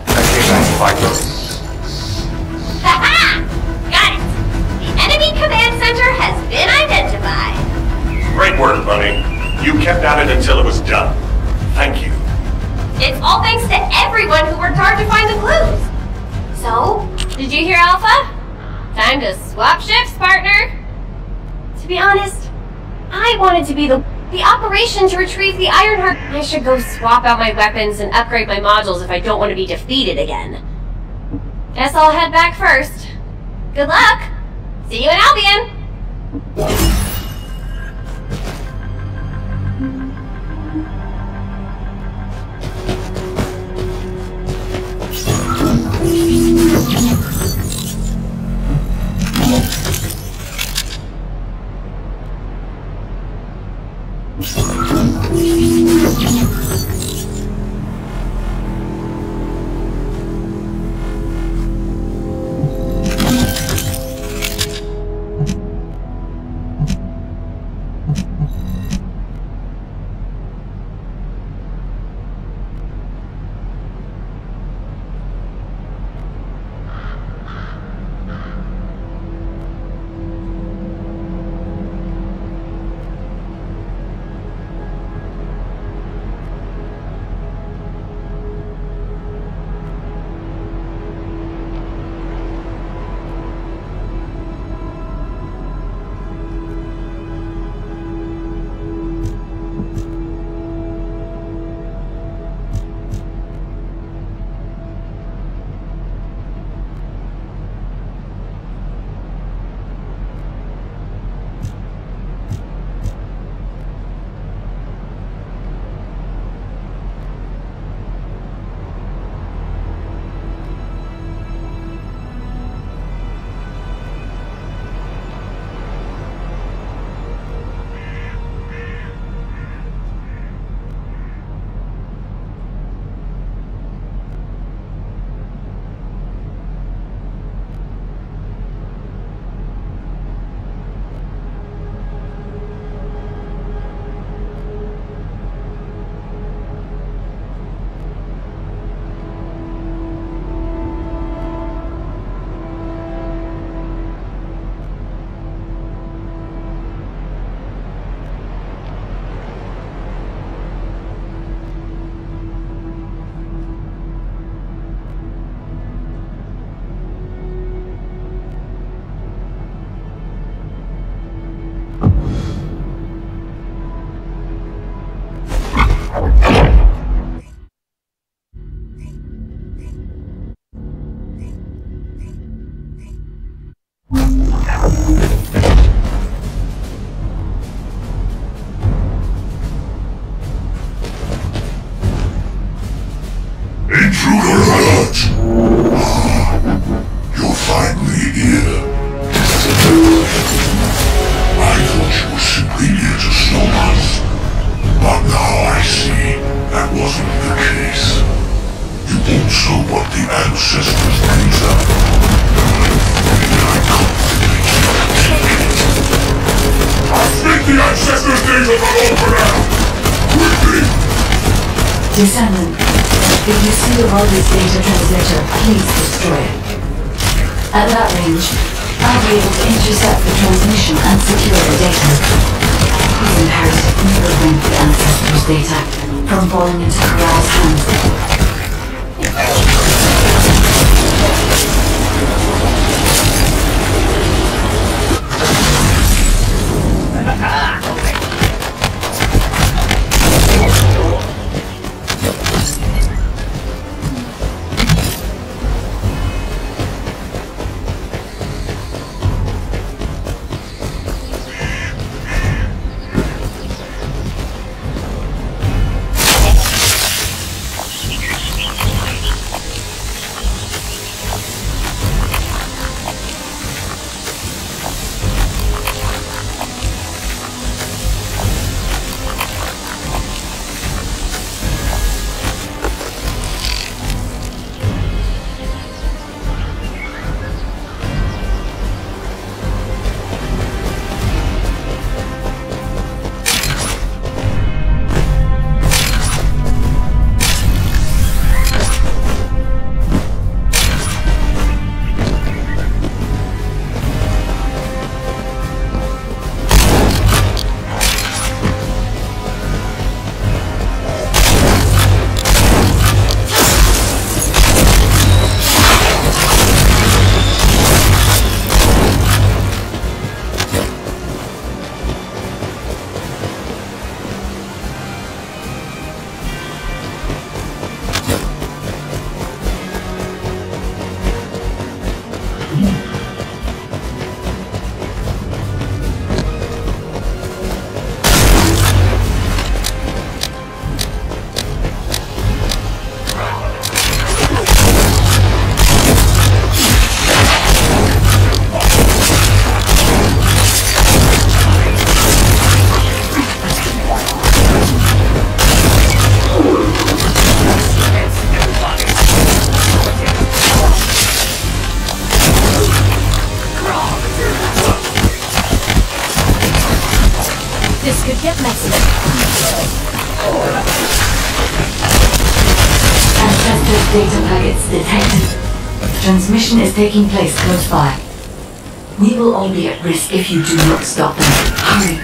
That came back to bite them. Ha-ha! Got it! The enemy command center has been identified. Great work, Bunny. You kept at it until it was done. Thank you. It's all thanks to everyone who worked hard to find the clues. So, did you hear Alpha? Time to swap shifts, partner. To be honest, I wanted to be the operation to retrieve the Ironheart. I should go swap out my weapons and upgrade my modules if I don't want to be defeated again. Guess I'll head back first. Good luck! See you in Albion! Intruder alert! You're finally here. I thought you were simply here to stop us, but now I see that wasn't the case. You also want the ancestors' data. I confidently take it. I'll take the ancestors' data from Opera! Quickly! Descendant, if you see the Roller's data transmitter, please destroy it. At that range, I'll be able to intercept the transmission and secure the data. It's imperative we prevent the ancestors' data from falling into Corral's hands. This could get messy. Ancestors data packets detected. Transmission is taking place close by. We will all be at risk if you do not stop them. Hurry.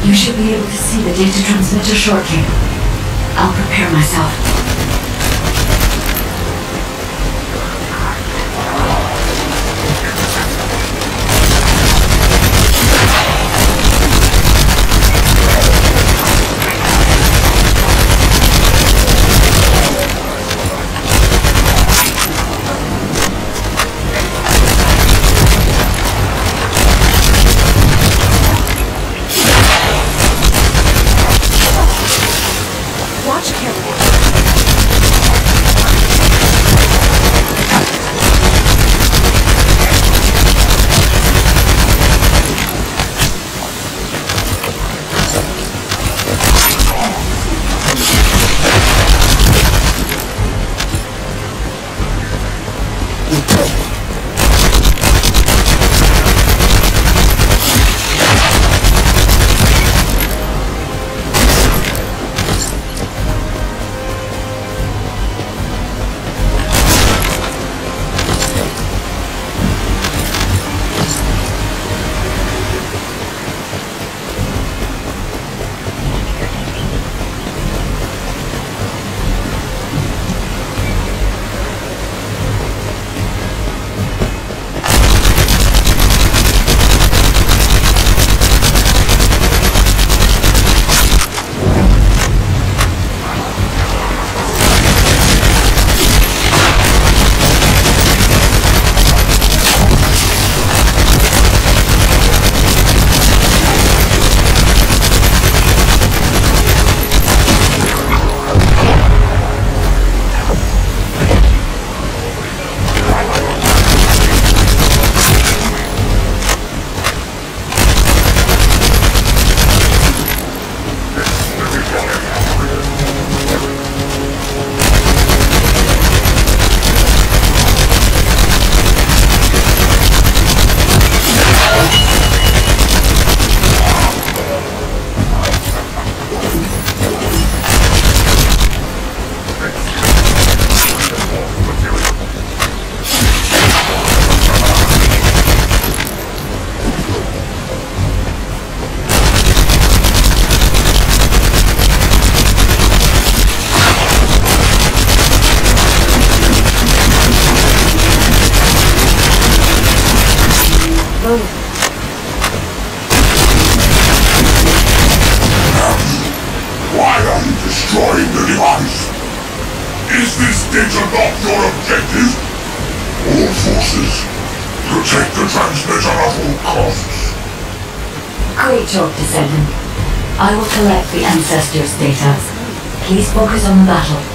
You should be able to see the data transmitter shortly. I'll prepare myself. Why are you destroying the device? Is this data not your objective? All forces, Protect the transmitter at all costs. Great job, Descendant. I will collect the Ancestors' data. Please focus on the battle.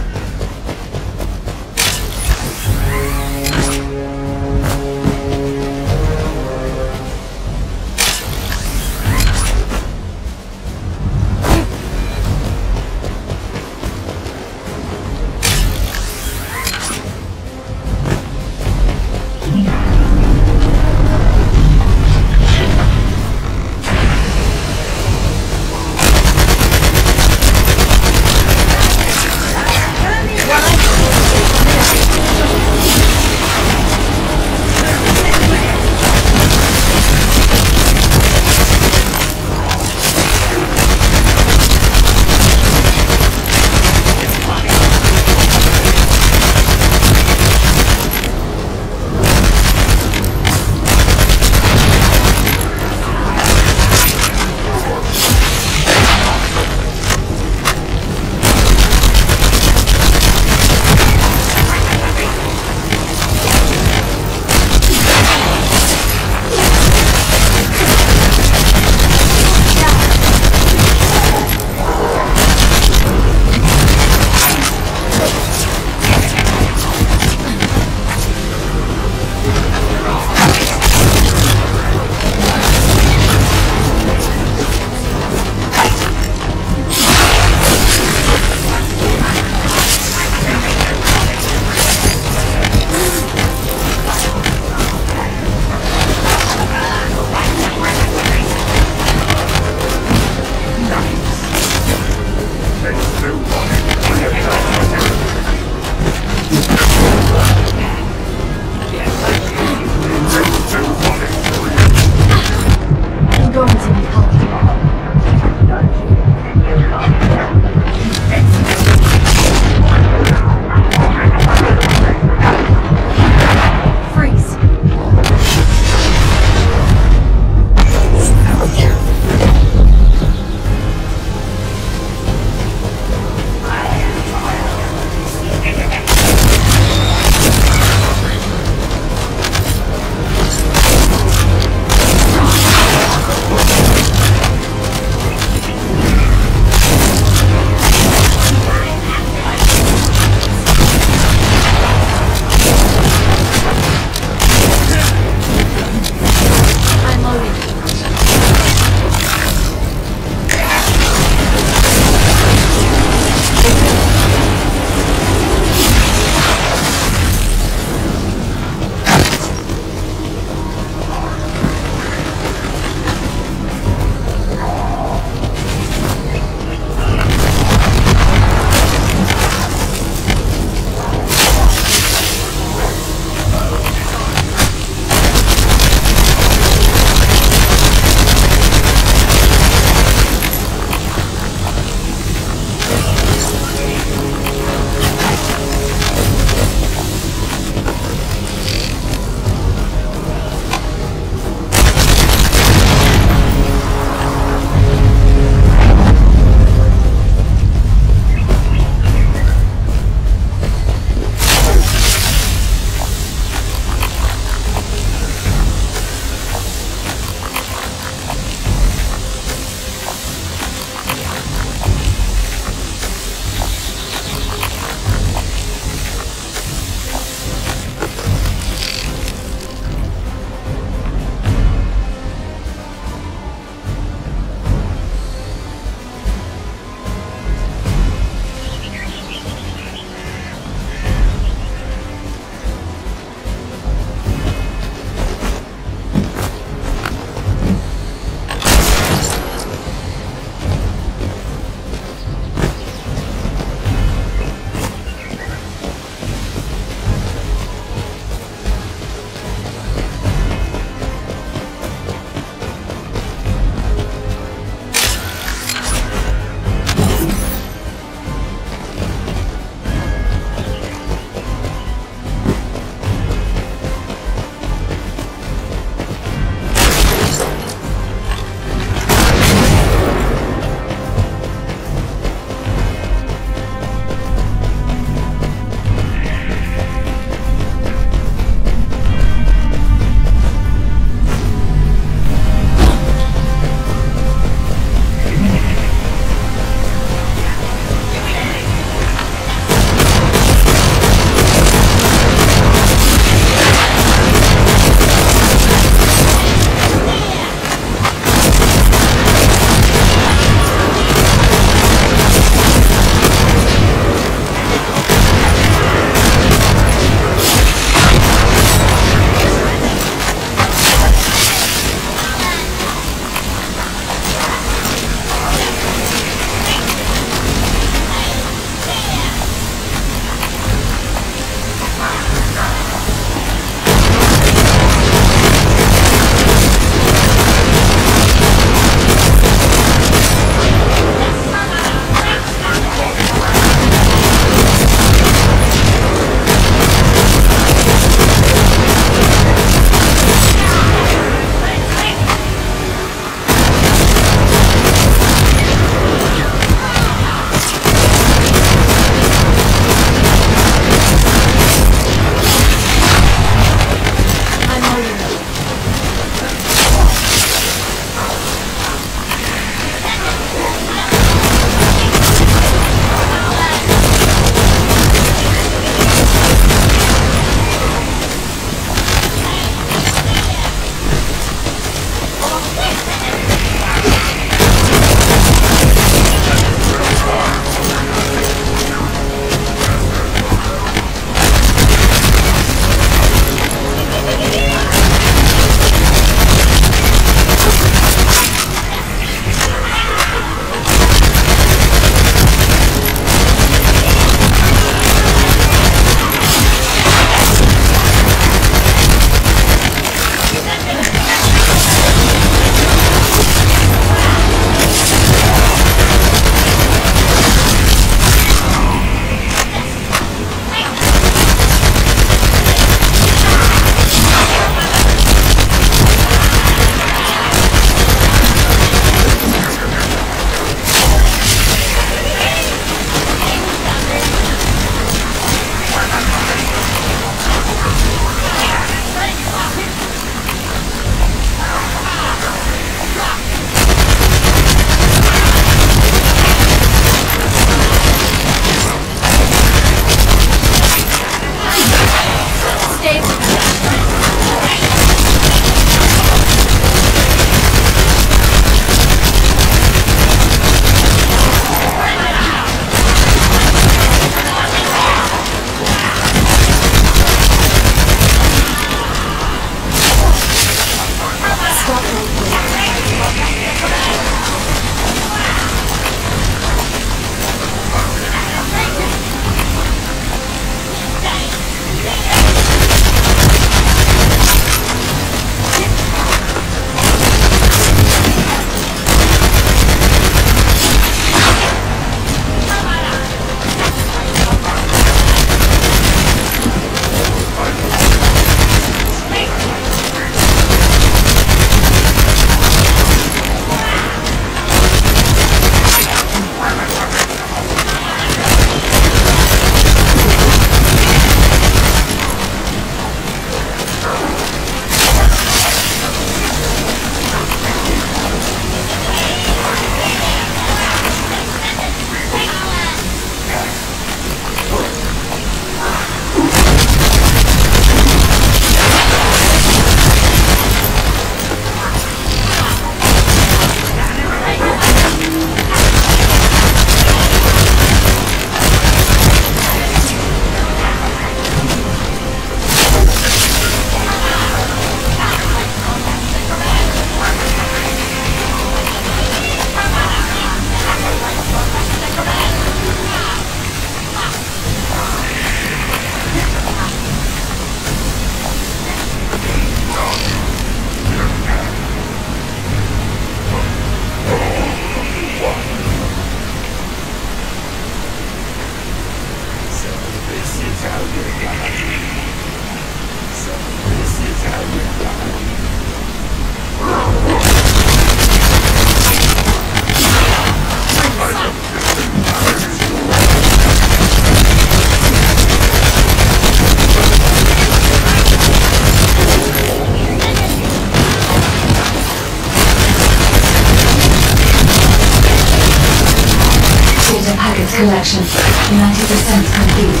extraction 90% complete.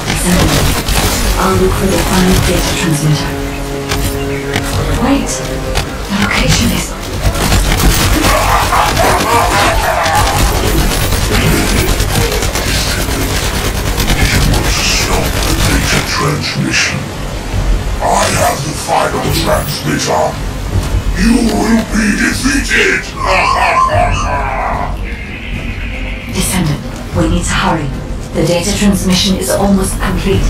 Descendant, I'll look for the final data transmitter. Wait, the location is... Stop the data transmission. I have the final transmitter. You will be defeated! Descendant, we need to hurry. The data transmission is almost complete.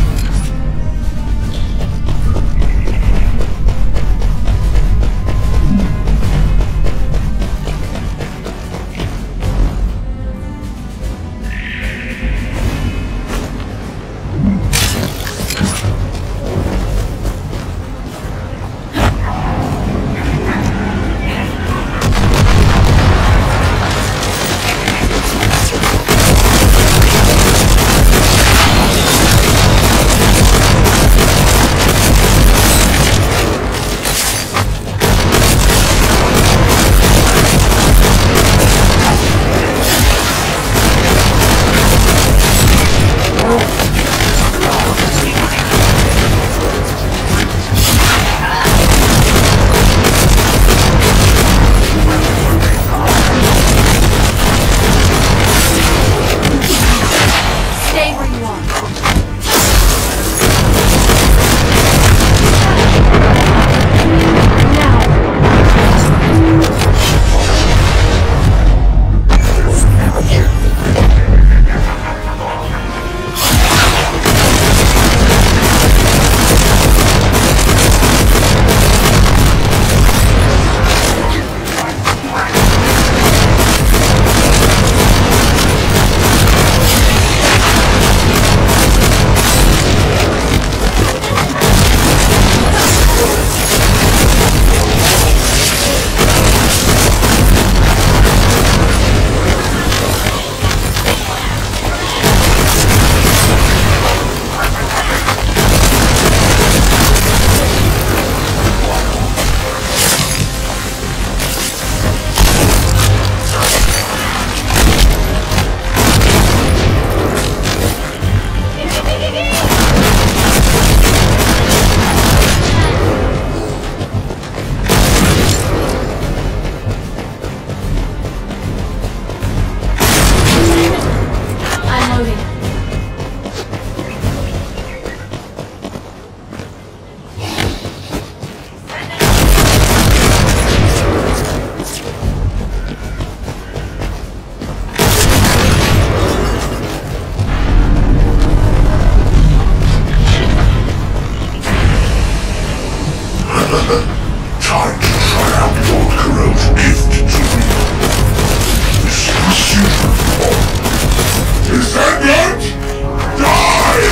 Time to try out Lord Corot's gift to me. This procedure form. Descendant! Die!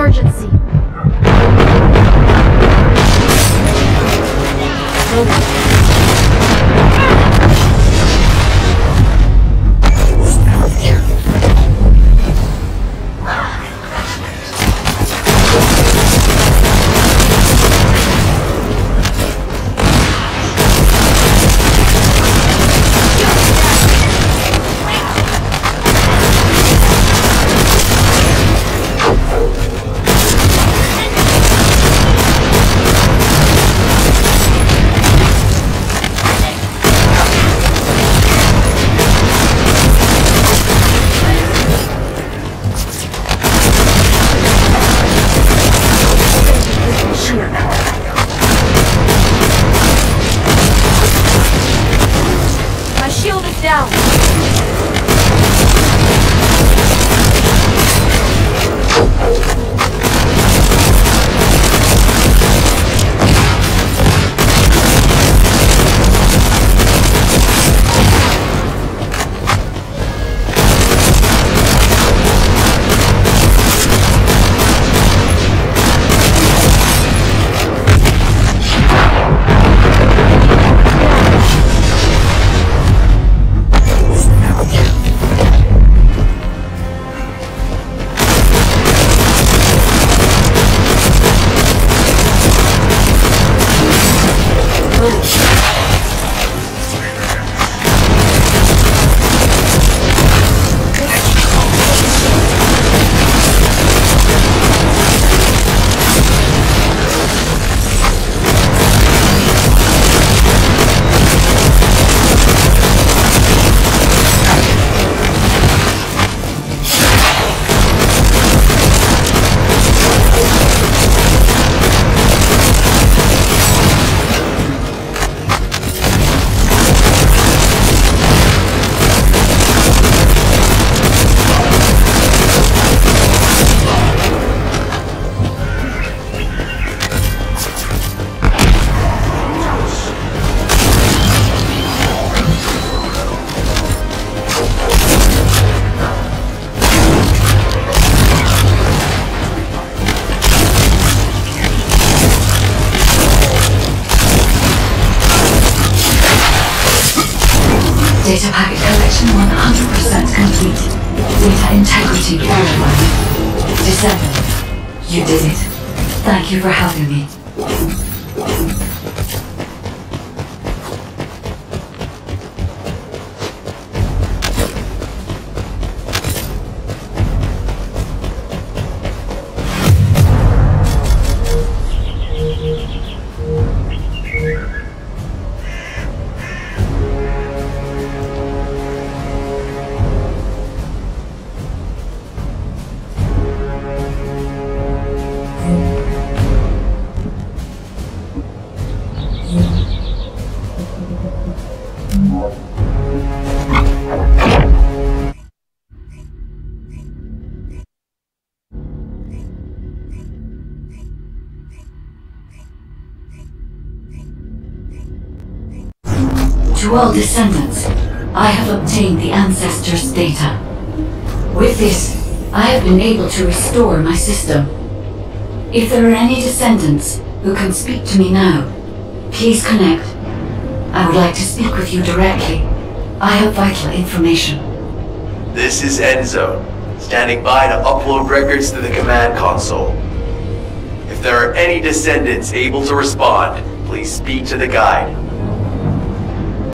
emergency. Data packet collection 100% complete. Data integrity verified. Descendant, you did it. Thank you for helping me. To all descendants, I have obtained the ancestors' data. With this, I have been able to restore my system. If there are any descendants who can speak to me now, please connect. I would like to speak with you directly. I have vital information. This is Enzo, standing by to upload records to the command console. If there are any descendants able to respond, please speak to the guide.